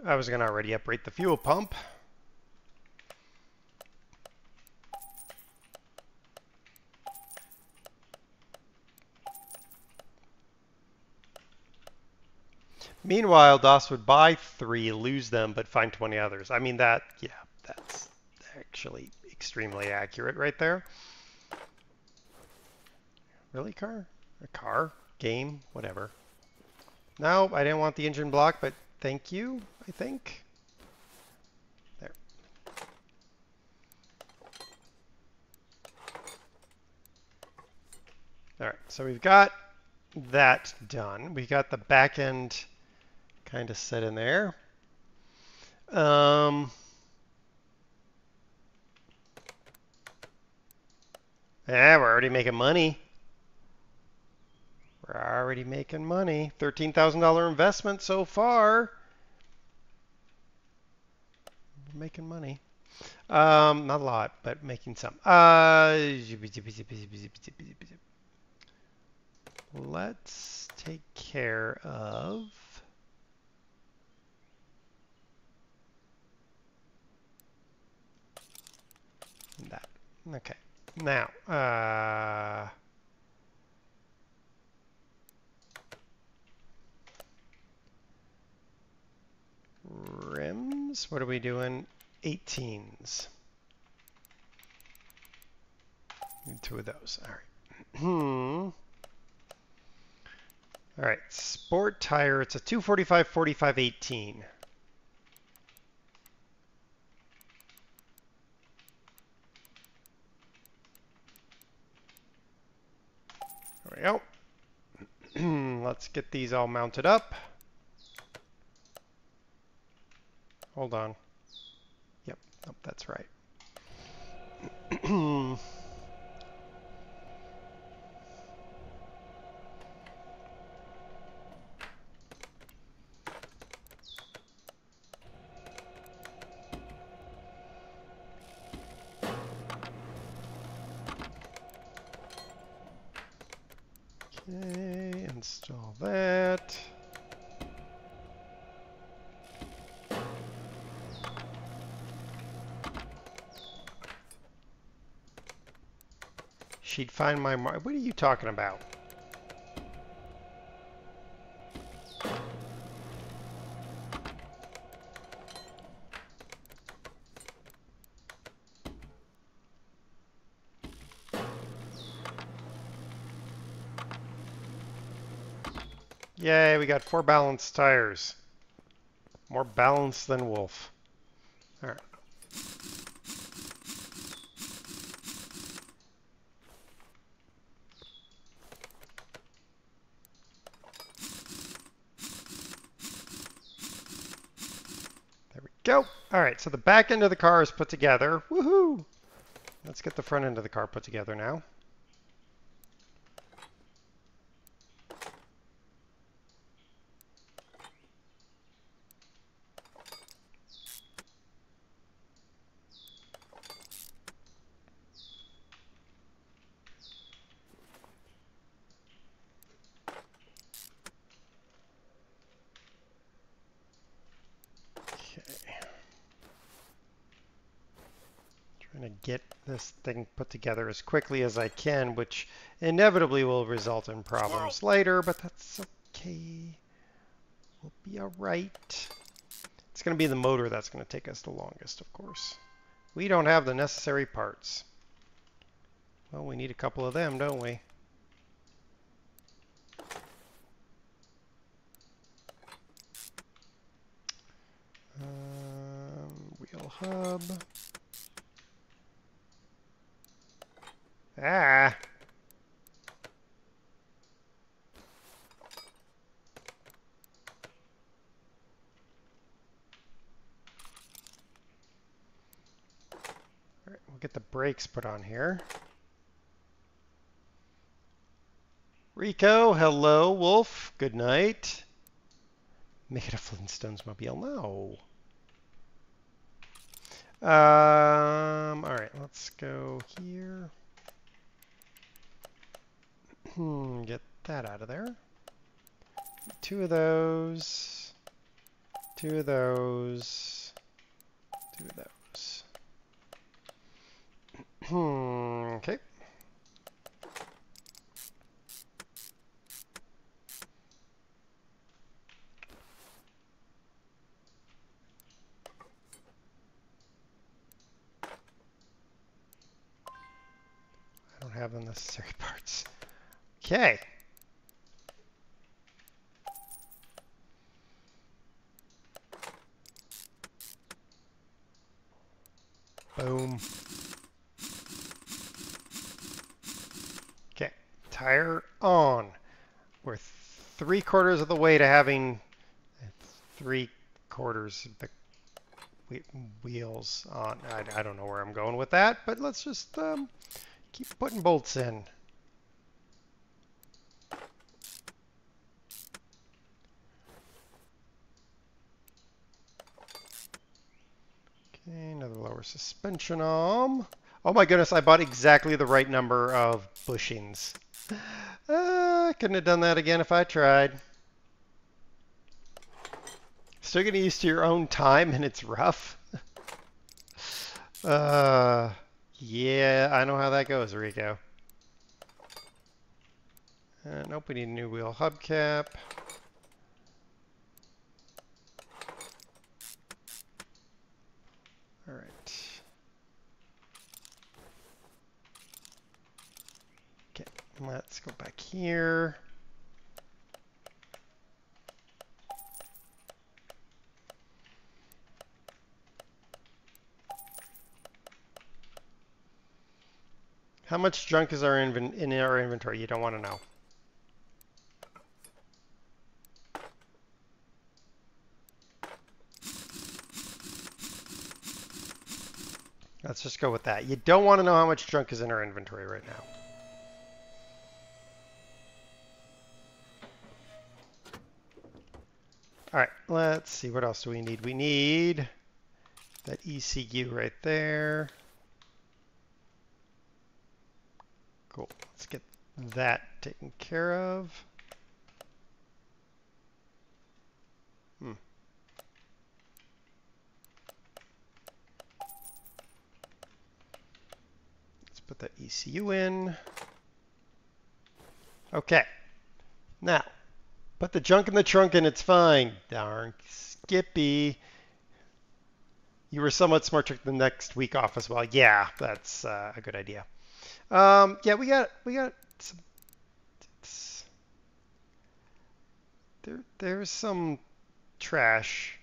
I was going to already uprate the fuel pump. Meanwhile, DOS would buy 3, lose them, but find 20 others. I mean, that, yeah, that's actually extremely accurate right there. Really, car? A car? Game? Whatever. No, I didn't want the engine block, but thank you, I think. There. All right, so we've got that done. We got the back end kind of set in there. Yeah, we're already making money. We're already making money. $13,000 investment so far. We're making money. Not a lot, but making some. Let's take care of that. Okay. Now, 19s. What are we doing? 18s. Need 2 of those. All right. All right. Sport tire. It's a 245, 45, 18. There we go. Let's get these all mounted up. Hold on. Yep, nope, that's right. Okay, install that. She'd find my mark. What are you talking about? Yay, we got 4 balanced tires. More balanced than Wolf. All right. There we go. All right, so the back end of the car is put together. Woohoo! Let's get the front end of the car put together now. Trying to get this thing put together as quickly as I can, which inevitably will result in problems later, but that's okay. We'll be all right. It's going to be the motor that's going to take us the longest, of course. We don't have the necessary parts. Well, we need a couple of them, don't we? Wheel hub. Ah! Alright, we'll get the brakes put on here. Rico, hello, Wolf. Good night. Make it a Flintstones mobile. No. Alright, let's go here. Get that out of there. 2 of those. 2 of those. 2 of those. Okay. I don't have the necessary parts. Okay. Boom. Okay, tire on. We're 3/4 of the way to having 3/4 of the wheels on. I don't know where I'm going with that, but let's just keep putting bolts in. Okay, another lower suspension arm. Oh my goodness, I bought exactly the right number of bushings. I couldn't have done that again if I tried. Still getting used to your own time and it's rough. Yeah, I know how that goes, Rico. Nope, we need a new wheel hubcap. All right. Okay, let's go back here. How much junk is in our inventory? You don't want to know. Let's just go with that. You don't want to know how much junk is in our inventory right now. All right, let's see. What else do we need? We need that ECU right there. Cool. Let's get that taken care of. Let's put that ECU in. Okay. Now, put the junk in the trunk and it's fine. Darn Skippy. You were somewhat smart trick the next week off as well. Yeah, that's a good idea. Yeah, we got some. There's some trash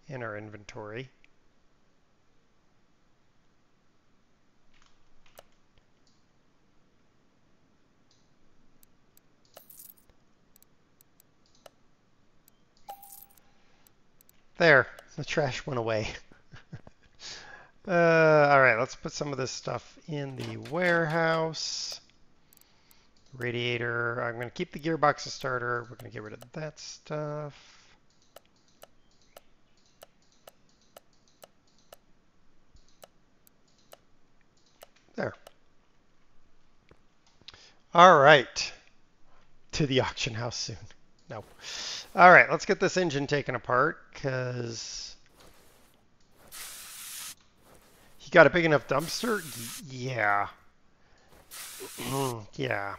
in our inventory. There, the trash went away. All right, let's put some of this stuff in the warehouse. Radiator, I'm going to keep the gearbox as starter. We're going to get rid of that stuff. There. All right. To the auction house soon. No. All right, let's get this engine taken apart because he got a big enough dumpster? Yeah. Yeah.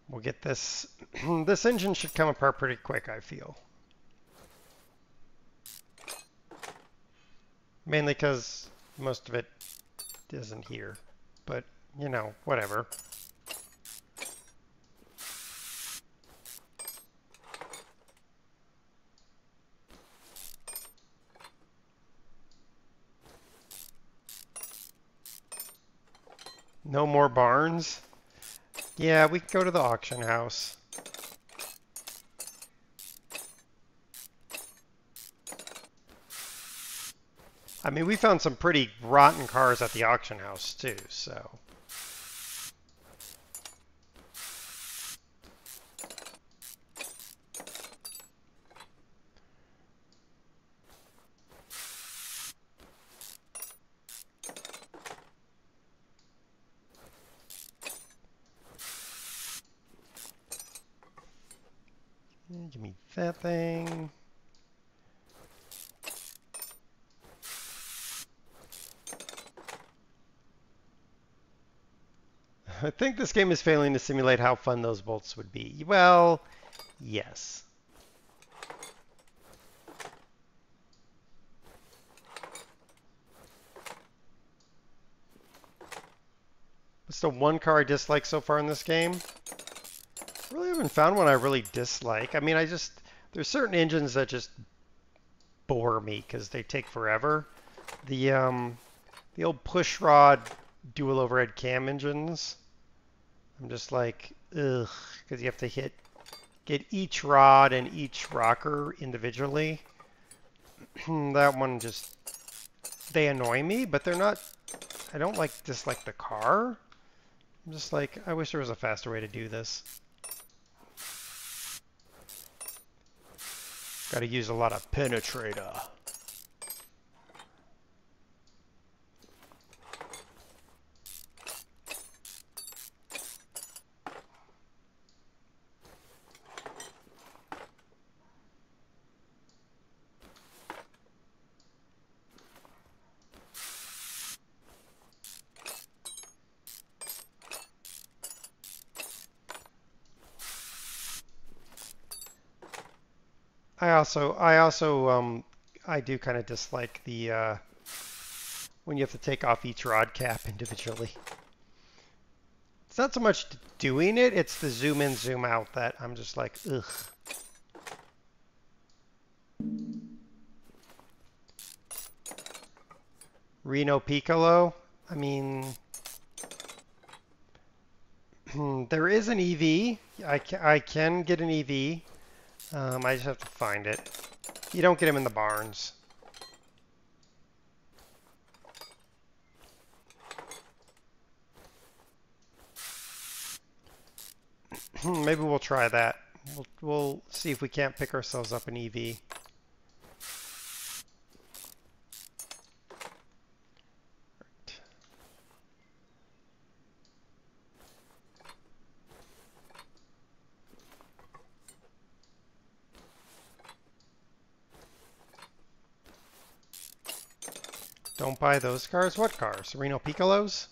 We'll get this. This engine should come apart pretty quick, I feel. Mainly because most of it isn't here. But, you know, whatever. No more barns? Yeah, we can go to the auction house. I mean, we found some pretty rotten cars at the auction house too, so. Give me that thing. I think this game is failing to simulate how fun those bolts would be. Well, yes. What's the one car I dislike so far in this game? I really haven't found one I really dislike. I mean, there's certain engines that just bore me because they take forever. The old push rod dual overhead cam engines. I'm just like, ugh, because you have to get each rod and each rocker individually. That one just, they annoy me, but they're not, I don't dislike the car. I'm just like, I wish there was a faster way to do this. Got to use a lot of penetrator. I do kind of dislike the when you have to take off each rod cap individually. It's not so much doing it, it's the zoom in, zoom out that I'm just like, ugh. Reno Piccolo, I mean, there is an EV. I can get an EV. I just have to find it. You don't get them in the barns. Maybe we'll try that. We'll see if we can't pick ourselves up an EV. Don't buy those cars? What cars? Reno Piccolos?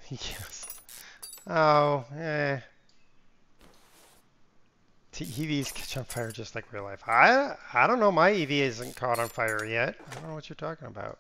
Yes. Oh, eh. EVs catch on fire just like real life. I don't know. My EV isn't caught on fire yet. I don't know what you're talking about.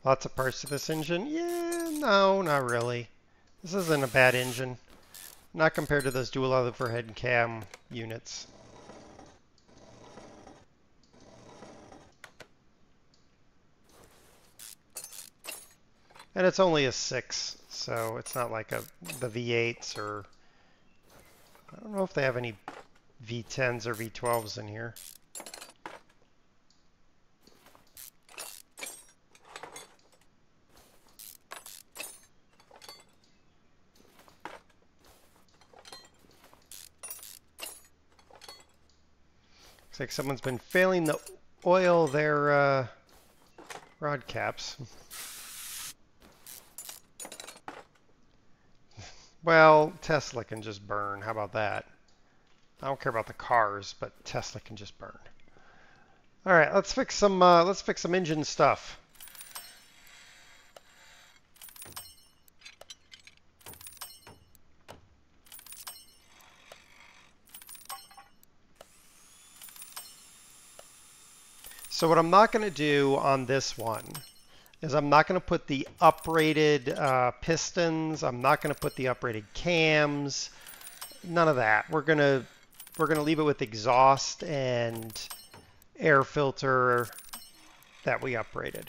Lots of parts to this engine? Yeah, no, not really. This isn't a bad engine. Not compared to those dual overhead cam units. And it's only a 6, so it's not like the V8s or... I don't know if they have any V10s or V12s in here. Looks like someone's been failing to oil their rod caps. Well, Tesla can just burn. How about that? I don't care about the cars, but Tesla can just burn. All right, let's fix some engine stuff. So what I'm not going to do on this one is I'm not going to put the uprated pistons. I'm not going to put the uprated cams. None of that. We're gonna leave it with exhaust and air filter that we uprated.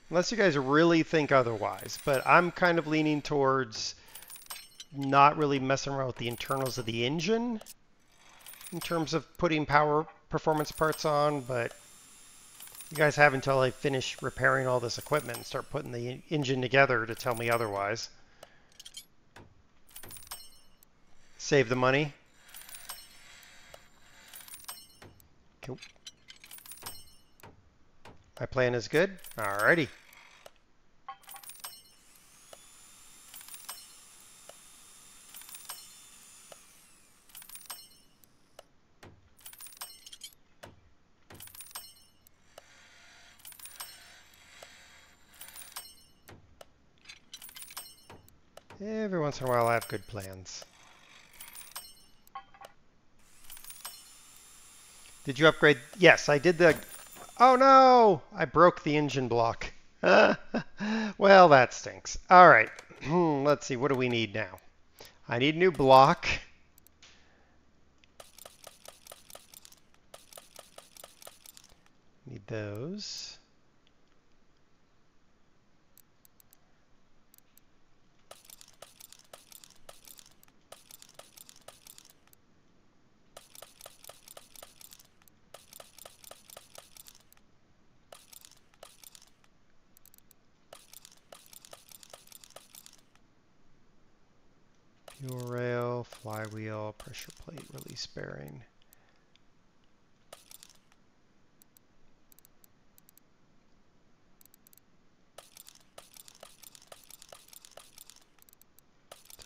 Unless you guys really think otherwise, but I'm kind of leaning towards not really messing around with the internals of the engine in terms of putting power performance parts on, but you guys have until I finish repairing all this equipment and start putting the engine together to tell me otherwise. Save the money. Cool. My plan is good. Alrighty. Every once in a while I have good plans. Did you upgrade? Yes, I did the... Oh no! I broke the engine block. Well, that stinks. All right. Let's see. What do we need now? I need a new block. Need those. Fuel rail, flywheel, pressure plate, release bearing.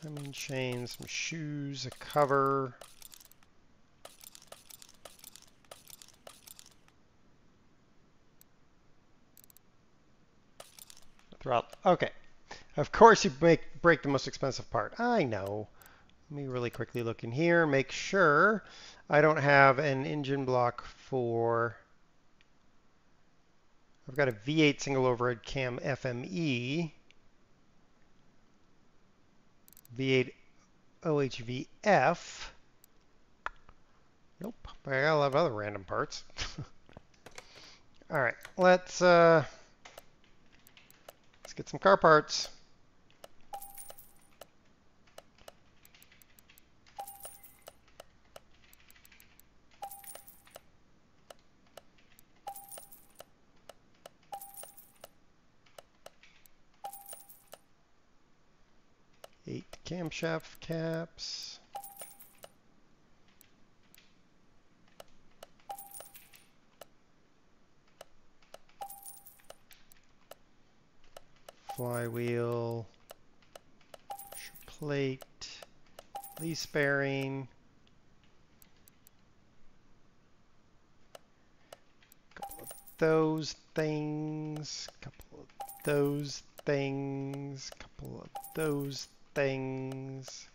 Timing chain, some shoes, a cover. Okay. Of course you break the most expensive part. I know. Let me really quickly look in here, make sure I don't have an engine block for... I've got a V8 single overhead cam FME, V8 OHVF. Nope, but I got a lot of other random parts. All right, let's get some car parts. Eight camshaft caps. Flywheel. Plate. Release bearing. Couple of those things. Couple of those things. Couple of those things.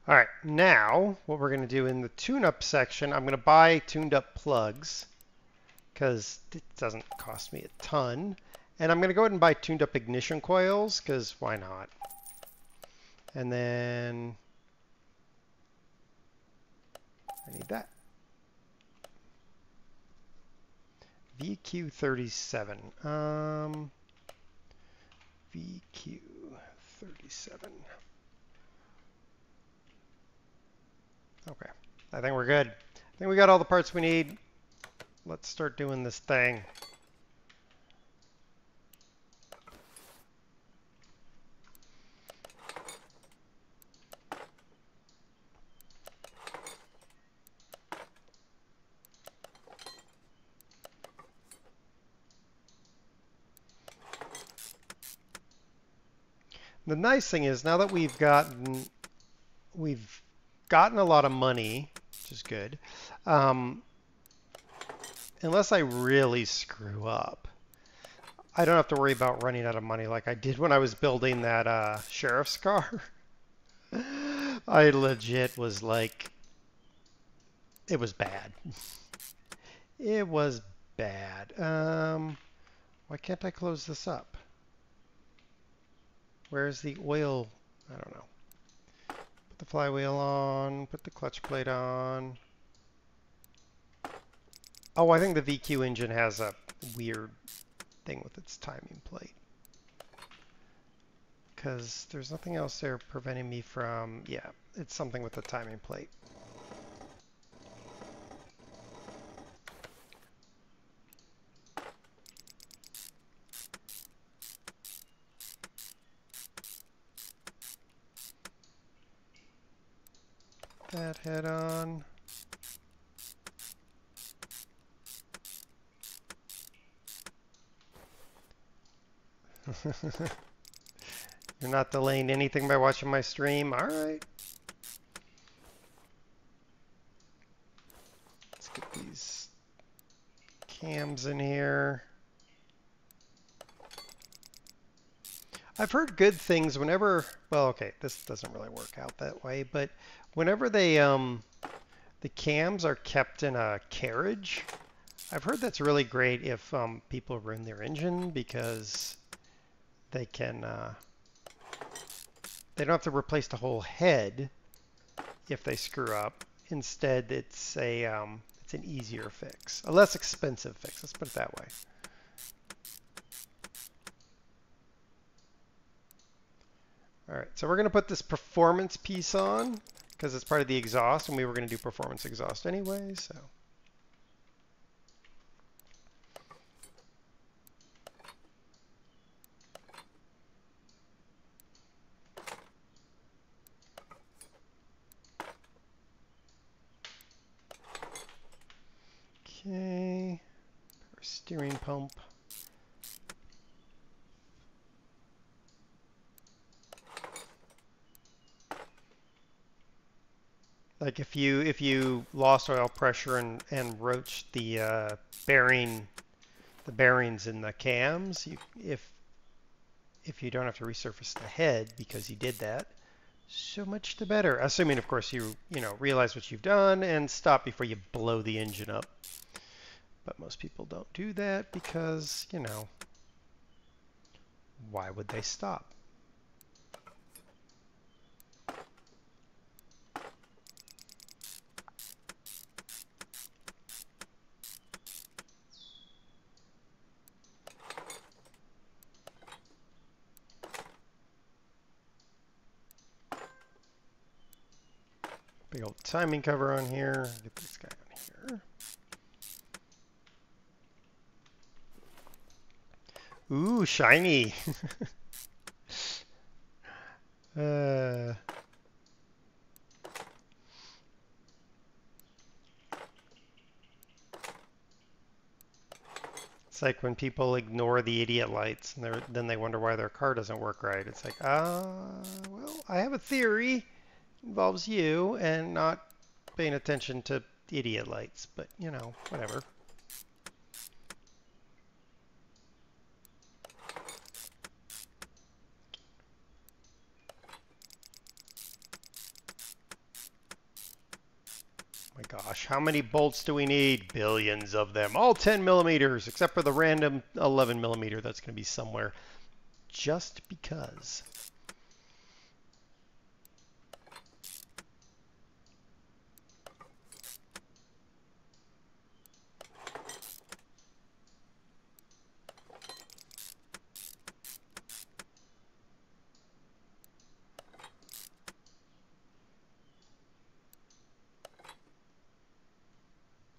All right, now what we're going to do in the tune-up section, I'm going to buy tuned-up plugs because it doesn't cost me a ton. And I'm going to go ahead and buy tuned-up ignition coils because why not? And then I need that. VQ37. VQ37. Okay, I think we're good. I think we got all the parts we need. Let's start doing this thing. The nice thing is now that we've gotten a lot of money, which is good. Unless I really screw up, I don't have to worry about running out of money like I did when I was building that sheriff's car. I legit was like, it was bad. It was bad. Why can't I close this up? Where's the oil? I don't know. Put the flywheel on, put the clutch plate on. Oh, I think the VQ engine has a weird thing with its timing plate. Because there's nothing else there preventing me from... Yeah, it's something with the timing plate. That head on. You're not delaying anything by watching my stream? All right. Let's get these cams in here. I've heard good things whenever, well, okay, this doesn't really work out that way, but whenever they, the cams are kept in a carriage, I've heard that's really great if people ruin their engine because they can, they don't have to replace the whole head if they screw up. Instead, it's a, it's an easier fix, a less expensive fix. Let's put it that way. All right, so we're going to put this performance piece on because it's part of the exhaust, and we were going to do performance exhaust anyway, so. Okay, our steering pump. Like if you lost oil pressure and roached the bearings in the cams, if you don't have to resurface the head because you did that, so much the better. Assuming, of course, you realize what you've done and stop before you blow the engine up. But most people don't do that because, why would they stop? Big old timing cover on here. Get this guy on here. Ooh, shiny. It's like when people ignore the idiot lights and then they wonder why their car doesn't work right. It's like, well, I have a theory. Involves you and not paying attention to idiot lights, but whatever. My gosh, how many bolts do we need? Billions of them. All 10 millimeters, except for the random 11 millimeter that's going to be somewhere just because.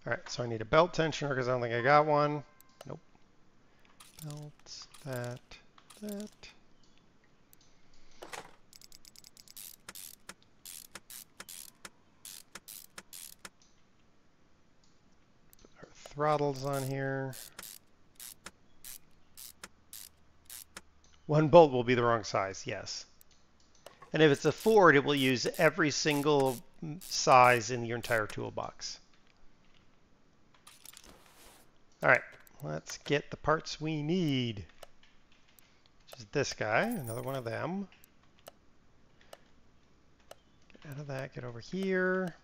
All right, so I need a belt tensioner because I don't think I got one. Nope. Belts, that. Put our throttles on here. One bolt will be the wrong size, yes. And if it's a Ford, it will use every single size in your entire toolbox. All right, let's get the parts we need. Which is this guy, another one of them. Get out of that, get over here.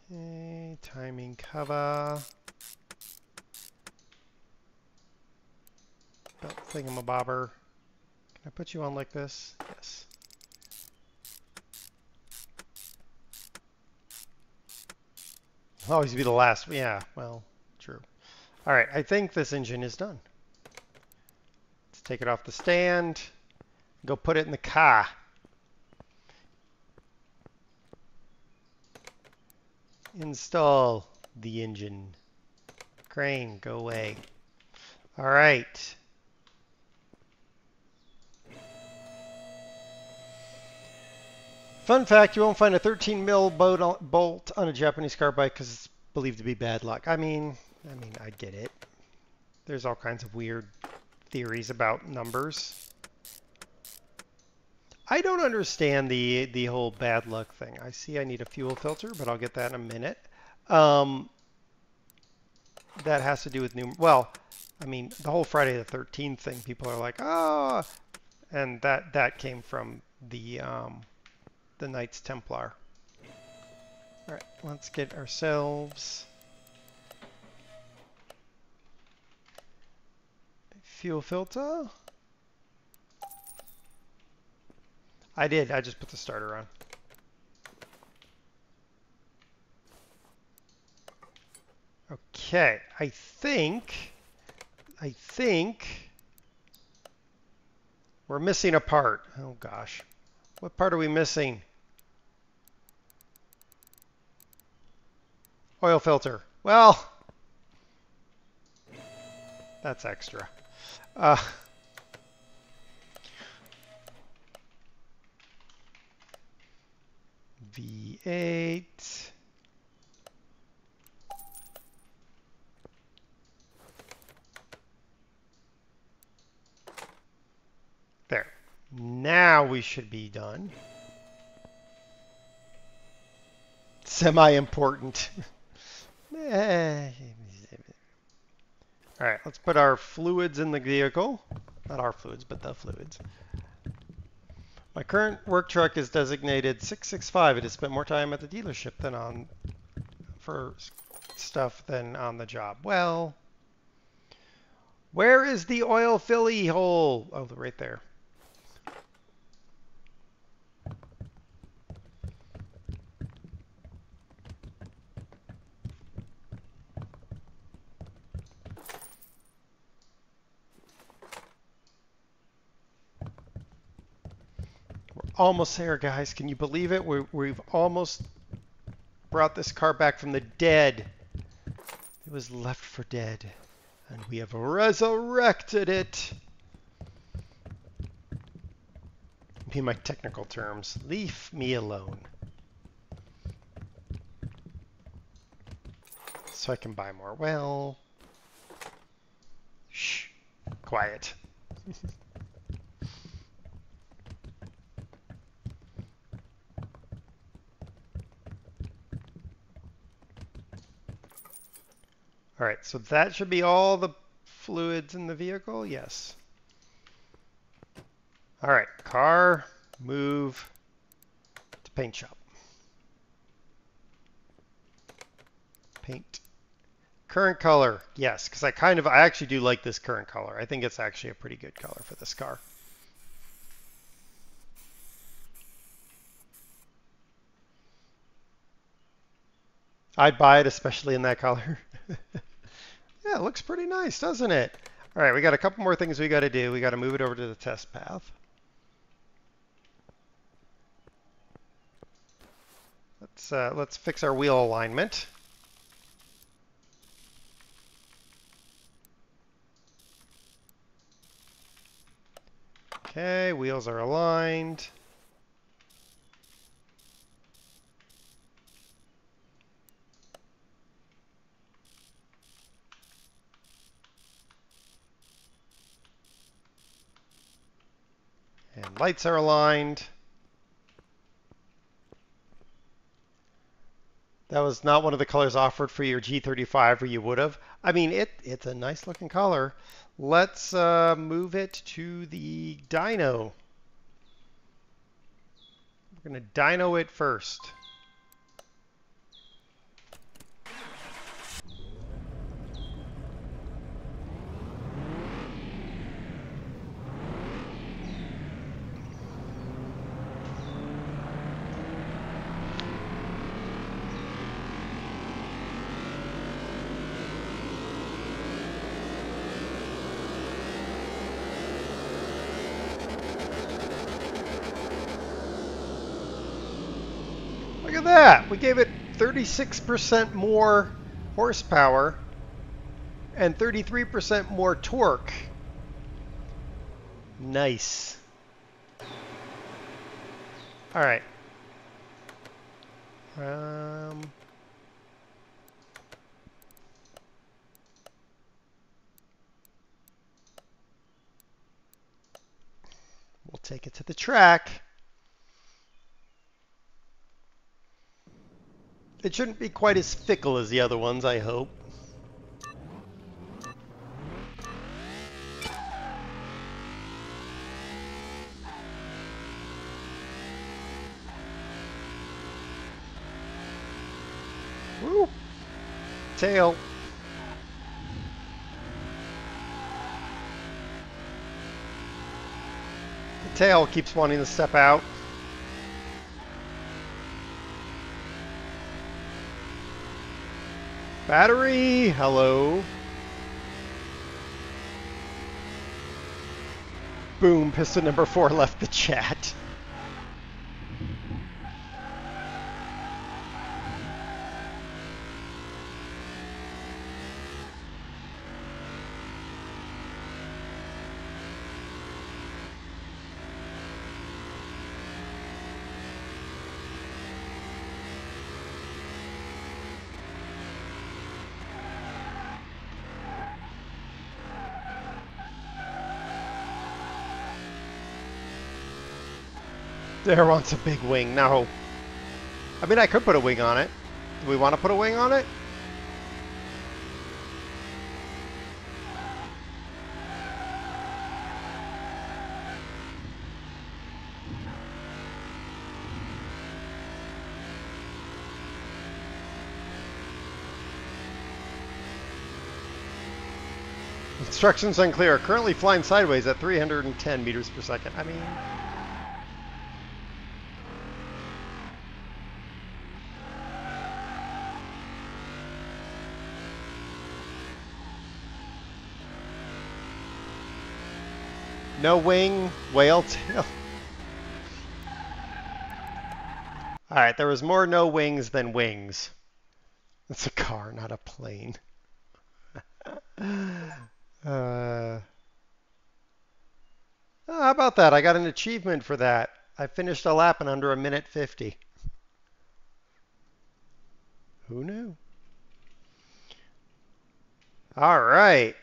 Okay, timing cover. Belt thingamabobber. Can I put you on like this? Yes. Always be the last. Yeah, well, true. All right, I think this engine is done. Let's take it off the stand. Go put it in the car. Install the engine. Crane, go away. All right. Fun fact, you won't find a 13 mil bolt on a Japanese car bike because it's believed to be bad luck. I mean, I get it. There's all kinds of weird theories about numbers. I don't understand the whole bad luck thing. I see I need a fuel filter, but I'll get that in a minute. That has to do with well, I mean, the whole Friday the 13th thing, people are like, oh, and that came from the Knights Templar. All right, let's get ourselves a fuel filter. I did. I just put the starter on. Okay, I think we're missing a part. Oh gosh. What part are we missing? Oil filter. Well, that's extra. V8. There. Now we should be done. Semi-important. All right, let's put our fluids in the vehicle. Not our fluids, but the fluids. My current work truck is designated 665. It has spent more time at the dealership than for stuff than on the job. Well, where is the oil filly hole? Oh, right there. Almost there, guys. Can you believe it? We've almost brought this car back from the dead. It was left for dead, and we have resurrected it. In my technical terms, leave me alone. So I can buy more. Well, shh, quiet. All right, so that should be all the fluids in the vehicle? Yes. All right, car, move to paint shop. Paint. Current color, yes, because I actually do like this current color. I think it's actually a pretty good color for this car. I'd buy it, especially in that color. Yeah, it looks pretty nice, doesn't it? All right, we got a couple more things we got to do. We got to move it over to the test path. Let's fix our wheel alignment. Okay, wheels are aligned. And lights are aligned. That was not one of the colors offered for your G35, or you would have. I mean, it's a nice looking color. Let's move it to the dyno. We're going to dyno it first. Look at that! We gave it 36% more horsepower and 33% more torque. Nice. All right. We'll take it to the track. It shouldn't be quite as fickle as the other ones, I hope. Woo! Tail. The tail keeps wanting to step out. Battery, hello. Boom, piston number 4 left the chat. There wants a big wing. No. I mean, I could put a wing on it. Do we want to put a wing on it? Instructions unclear. Currently flying sideways at 310 meters per second. I mean... No wing, whale tail. Alright, there was more no wings than wings. It's a car, not a plane. How about that? I got an achievement for that. I finished a lap in under 1:50. Who knew? All right.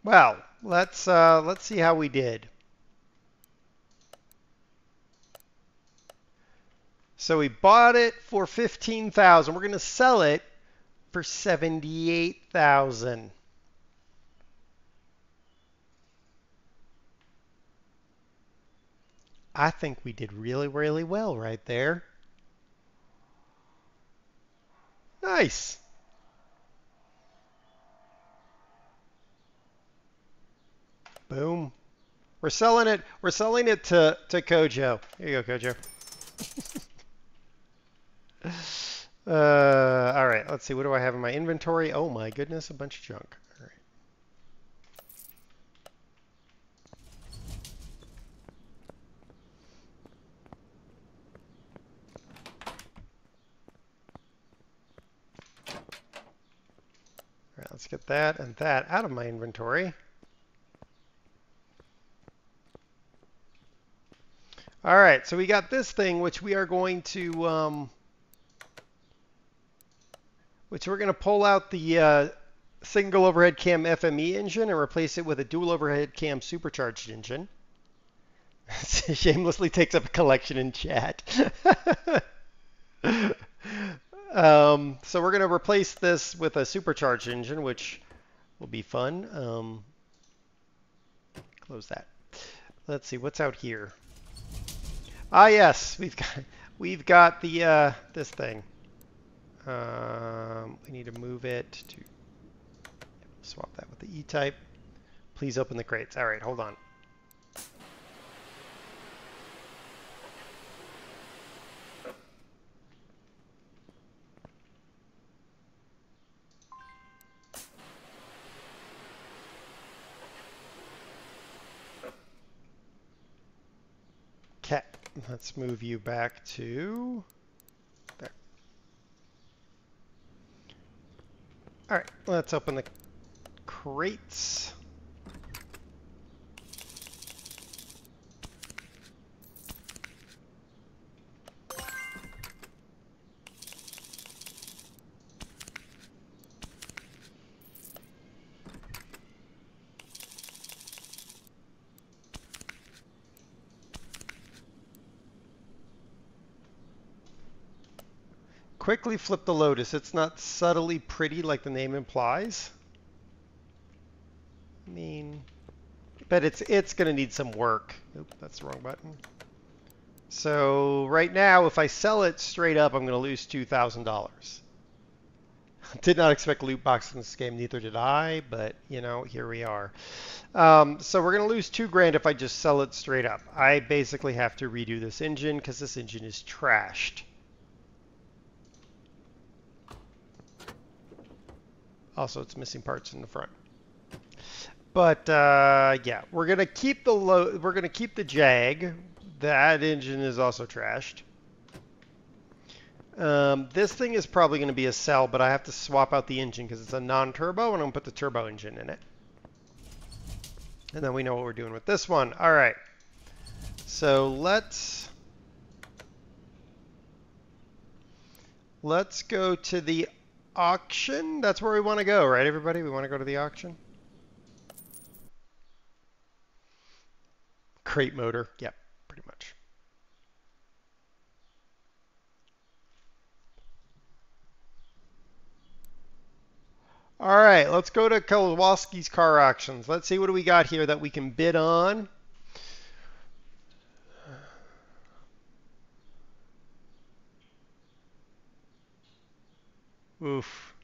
Well, let's see how we did. So we bought it for 15,000. We're going to sell it for 78,000. I think we did really, really well right there. Nice. Boom. We're selling it. We're selling it to Kojo. Here you go, Kojo. All right. Let's see. What do I have in my inventory? Oh my goodness, a bunch of junk. All right. All right. Let's get that and that out of my inventory. All right, so we got this thing, which we are going to, which we're going to pull out the single overhead cam FME engine and replace it with a dual overhead cam supercharged engine. Shamelessly takes up a collection in chat. So we're going to replace this with a supercharged engine, which will be fun. Close that. Let's see what's out here. Ah, yes, we've got the this thing. We need to move it to swap that with the E-type. Please open the crates. All right, hold on. Okay. Let's move you back to there. All right, let's open the crates. Quickly flip the Lotus. It's not subtly pretty like the name implies. I mean, but it's going to need some work. Oop, that's the wrong button. So right now, if I sell it straight up, I'm going to lose $2,000. Did not expect loot boxes in this game, neither did I, but you know, here we are. So we're going to lose $2,000 if I just sell it straight up. I basically have to redo this engine because this engine is trashed. Also, it's missing parts in the front. But yeah, we're gonna keep the Jag. That engine is also trashed. This thing is probably going to be a cell, but I have to swap out the engine because it's a non-turbo, and I'm going to put the turbo engine in it. And then we know what we're doing with this one. All right. So let's go to the auction. That's where we want to go, right, everybody? We want to go to the auction. Crate motor. Yep, pretty much. All right, let's go to Kowalski's Car Auctions. Let's see what do we got here that we can bid on. Oof.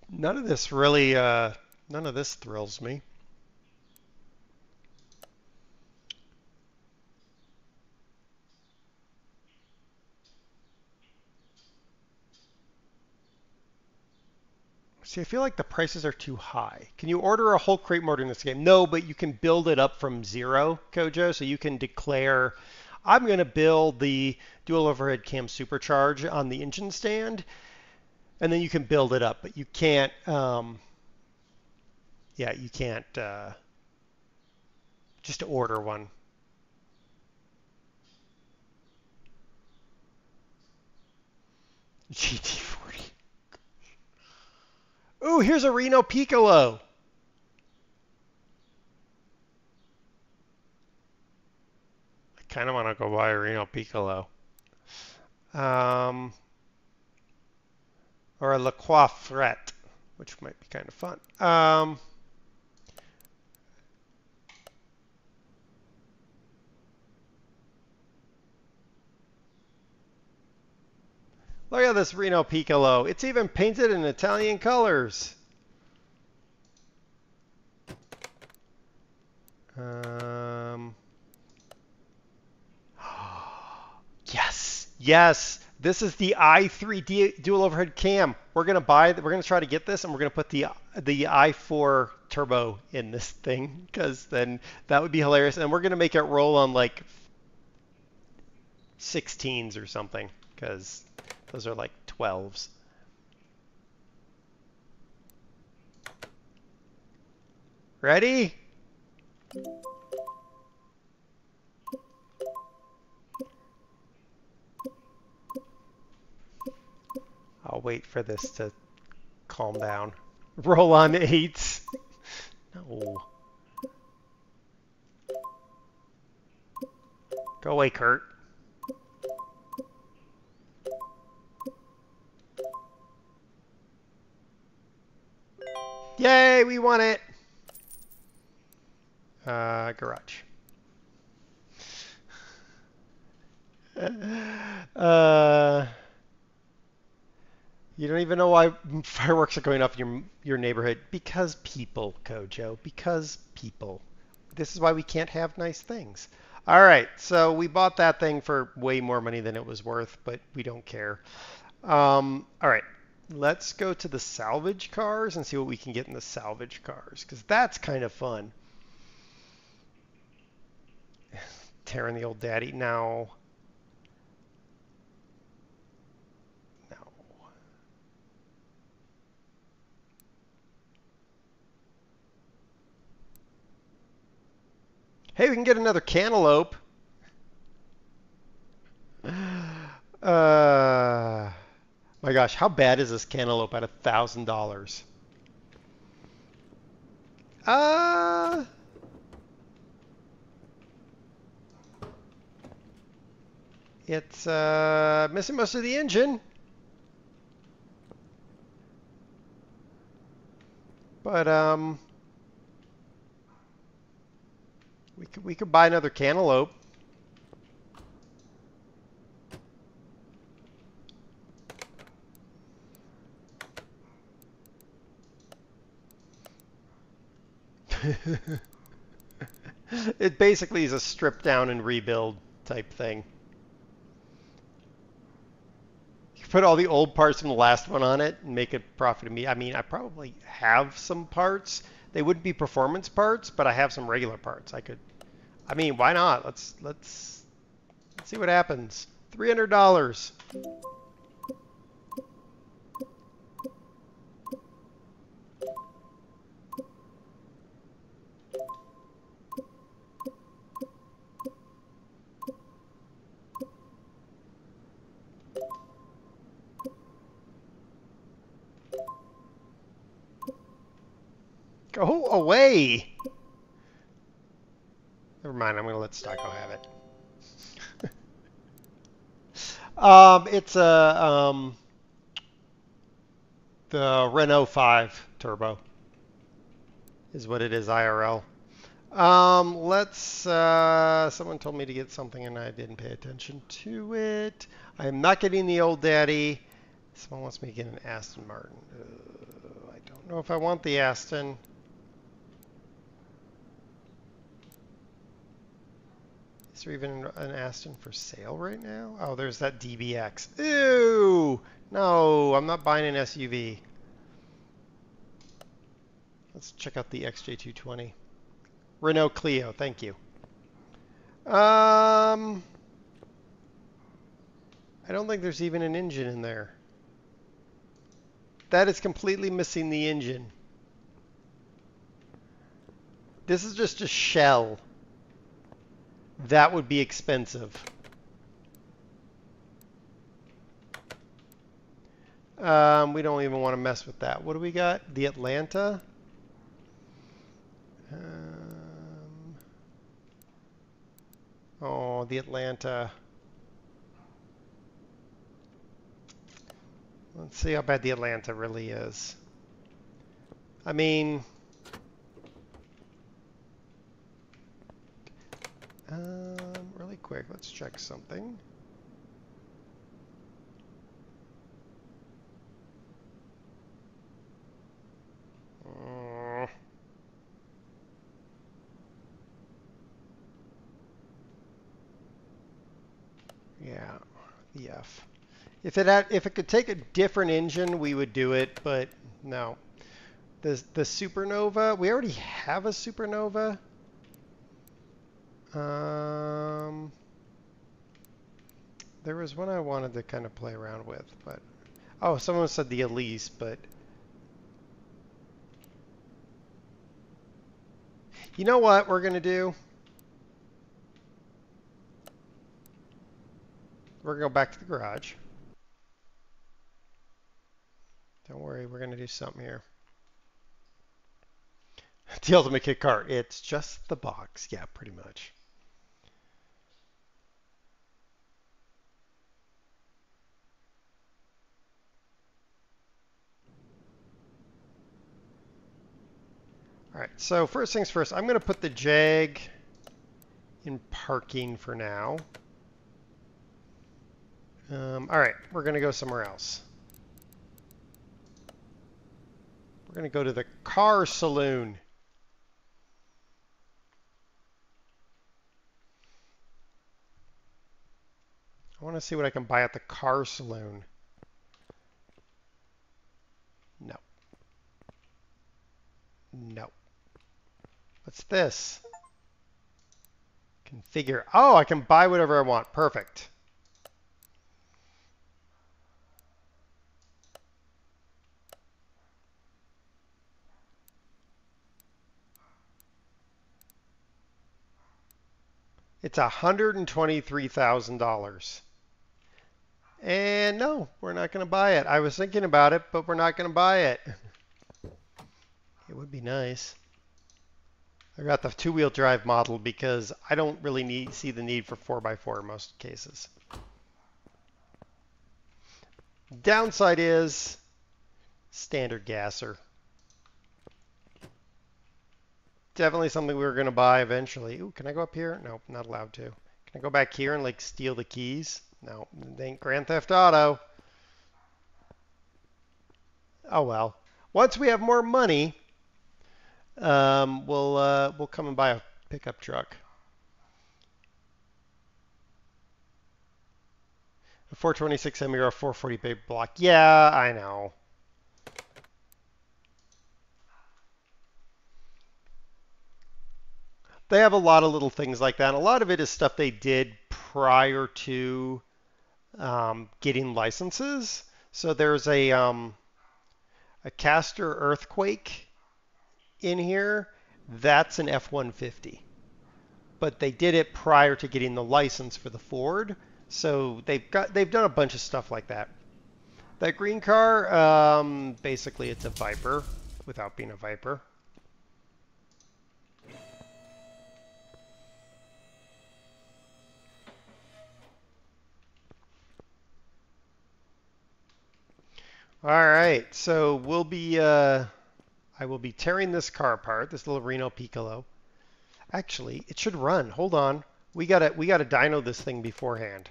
None of this really, none of this thrills me. See, I feel like the prices are too high. Can you order a whole crate motor in this game? No, but you can build it up from zero, Kojo. So you can declare, I'm going to build the dual overhead cam supercharge on the engine stand, and then you can build it up. But you can't, yeah, you can't just order one. GT40. Ooh, here's a Reno Piccolo. I kind of want to go buy a Reno Piccolo. Or a La Coiffrette, which might be kind of fun. Look at this Reno Piccolo. It's even painted in Italian colors. Yes, yes. This is the i3 dual overhead cam. We're gonna try to get this, and we're gonna put the i4 turbo in this thing, because then that would be hilarious. And we're gonna make it roll on like 16s or something, because those are like 12s. Ready? I'll wait for this to calm down. Roll on 8s. No. Go away, Kurt. Yay, we won it. Garage. You don't even know why fireworks are going off in your neighborhood. Because people, Kojo. Because people. This is why we can't have nice things. All right, so we bought that thing for way more money than it was worth, but we don't care. All right. Let's go to the salvage cars and see what we can get in the salvage cars, because that's kind of fun. Tearing the old daddy. No. No. Hey, we can get another cantaloupe. My gosh, how bad is this cantaloupe at $1,000? It's missing most of the engine. But we could buy another cantaloupe. It basically is a strip down and rebuild type thing. put all the old parts from the last one on it and make it profit me. I mean, I probably have some parts. They wouldn't be performance parts, but I have some regular parts. I mean, why not? Let's see what happens. $300. Go away. Never mind, I'm going to let Stocko have it. It's the Renault 5 Turbo is what it is IRL. Someone told me to get something and I didn't pay attention to it. I am not getting the old daddy. Someone wants me to get an Aston Martin. I don't know if I want the Aston. Is there even an Aston for sale right now? Oh, there's that DBX. Ew! No, I'm not buying an SUV. Let's check out the XJ220. Renault Clio, thank you. I don't think there's even an engine in there. That is completely missing the engine. This is just a shell. That would be expensive. We don't even want to mess with that. What do we got? The Atlanta. Oh, the Atlanta. Let's see how bad the Atlanta really is. I mean, really quick, let's check something. Yeah, the F. If it could take a different engine, we would do it, but no. The Supernova, we already have a Supernova. There was one I wanted to kind of play around with, but oh, someone said the Elise, but you know what we're gonna do? We're gonna go back to the garage. Don't worry, we're gonna do something here. The ultimate kit car. It's just the box. Yeah, pretty much. All right, so first things first, I'm going to put the Jag in parking for now. All right, we're going to go somewhere else. We're going to go to the car saloon. I want to see what I can buy at the car saloon. No. No. What's this? Configure. Oh, I can buy whatever I want. Perfect. It's $123,000. And no, we're not going to buy it. I was thinking about it, but we're not going to buy it. It would be nice. I got the two-wheel drive model because I don't really see the need for 4x4 in most cases. Downside is standard gasser. Definitely something we were going to buy eventually. Ooh, can I go up here? Nope, not allowed to. Can I go back here and like steal the keys? No, it ain't Grand Theft Auto. Oh well. Once we have more money, we'll come and buy a pickup truck. A 426 semi or a 440 big block. Yeah, I know. They have a lot of little things like that. A lot of it is stuff they did prior to getting licenses. So there's a Castor Earthquake in here. That's an F-150. But they did it prior to getting the license for the Ford. So they've done a bunch of stuff like that. That green car, basically it's a Viper without being a Viper. All right, so I will be tearing this car apart, this little Reno Piccolo. Actually, it should run. Hold on. We gotta dyno this thing beforehand.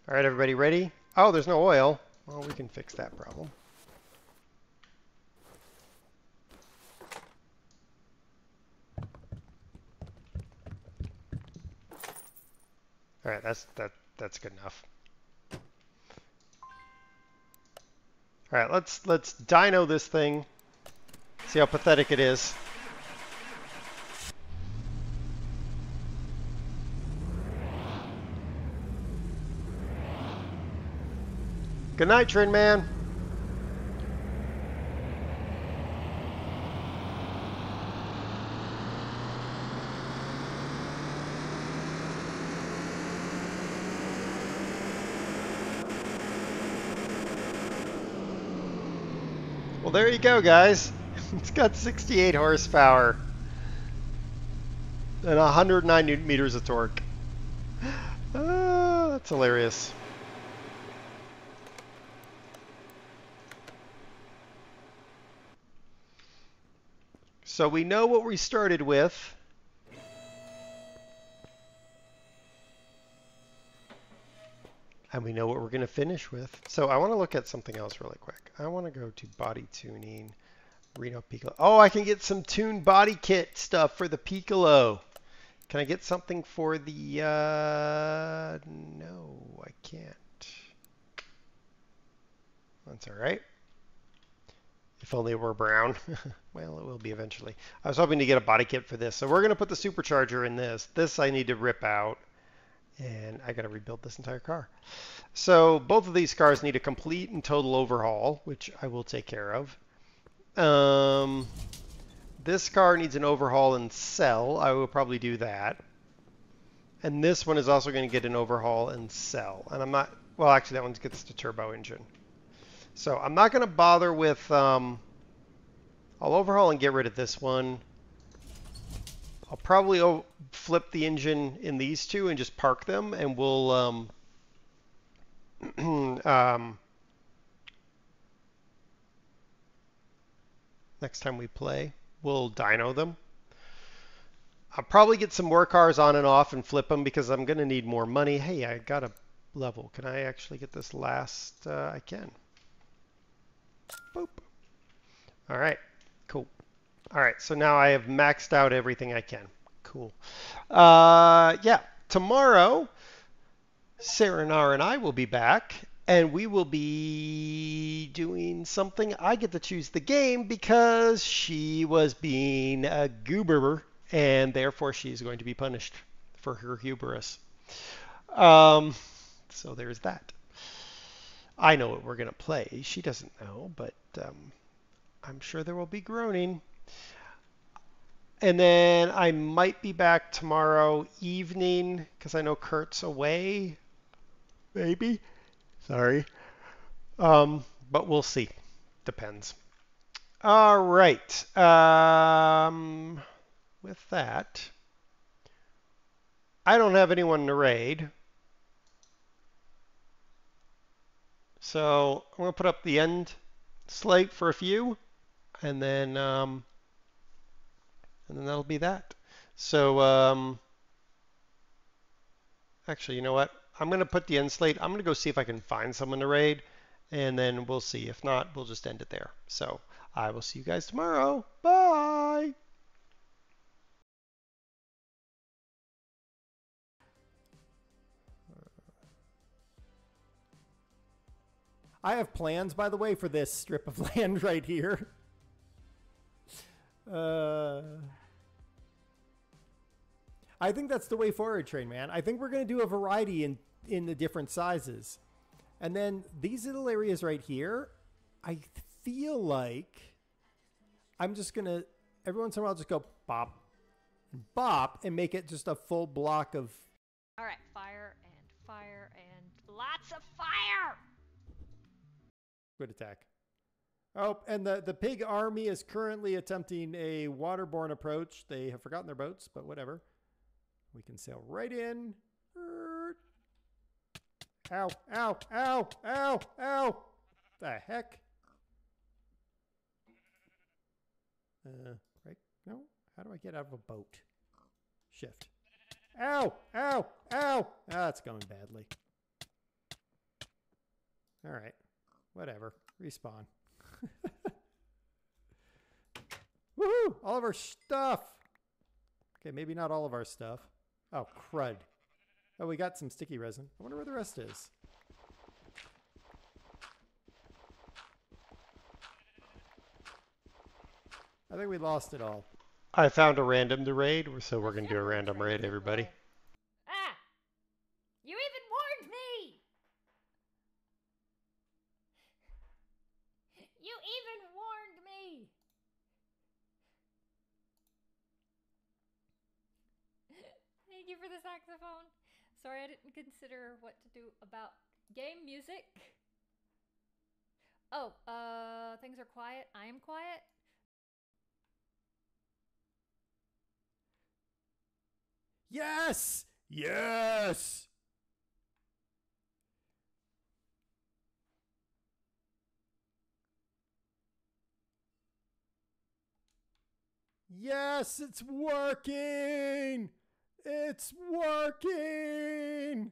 All right, everybody ready? Oh, there's no oil. Well, we can fix that problem. All right, that's good enough. All right, let's dyno this thing. See how pathetic it is. Good night, Trin Man. Well, there you go, guys. It's got 68 horsepower and 109 newton meters of torque. That's hilarious. So we know what we started with. And we know what we're going to finish with. So I want to look at something else really quick. I want to go to body tuning, Reno Piccolo. Oh, I can get some tuned body kit stuff for the Piccolo. Can I get something for the, no, I can't. That's all right. If only it were brown. Well, it will be eventually. I was hoping to get a body kit for this. So we're going to put the supercharger in this. This I need to rip out. And I got to rebuild this entire car. So both of these cars need a complete and total overhaul, which I will take care of. This car needs an overhaul and sell. I will probably do that. And this one is also going to get an overhaul and sell. And I'm not, well, actually that one gets the turbo engine. So I'm not going to bother with, I'll overhaul and get rid of this one. I'll probably flip the engine in these two and just park them, and we'll next time we play, we'll dyno them. I'll probably get some more cars on and off and flip them because I'm going to need more money. Hey, I got a level. Can I actually get this last? I can. Boop. All right, cool. All right, so now I have maxed out everything I can. Cool. Yeah, tomorrow, Saranara and I will be back, and we will be doing something. I get to choose the game because she was being a goober, and therefore she's going to be punished for her hubris. So there's that. I know what we're going to play. She doesn't know, but I'm sure there will be groaning. And then I might be back tomorrow evening because I know Kurt's away. Maybe. Sorry. But we'll see. Depends. All right. With that, I don't have anyone to raid. So I'm going to put up the end slate for a few, and then that'll be that. So actually, you know what? I'm going to put the end slate. I'm going to go see if I can find someone to raid, and then we'll see. If not, we'll just end it there. So I will see you guys tomorrow. Bye. I have plans, by the way, for this strip of land right here. I think that's the way forward, Train Man. I think we're going to do a variety in the different sizes. And then these little areas right here, I feel like I'm just going to, every once in a while, just go bop and bop and make it just a full block of... All right, fire and lots of fire. Good attack. Oh, and the pig army is currently attempting a waterborne approach. They have forgotten their boats, but whatever. We can sail right in. Ow, ow, ow, ow, ow. The heck? Right? No? How do I get out of a boat? Shift. Ow, ow, ow. Ah, it's going badly. All right. Whatever. Respawn. Woohoo! All of our stuff. Okay, maybe not all of our stuff. Oh, crud. Oh, we got some sticky resin. I wonder where the rest is. I think we lost it all. I found a random to raid, so we're going to do a random raid, everybody. Ah! You even warned me! You even warned me! Thank you for the saxophone. Sorry, I didn't consider what to do about game music. Oh, things are quiet. I am quiet. Yes! Yes! Yes, it's working! It's working!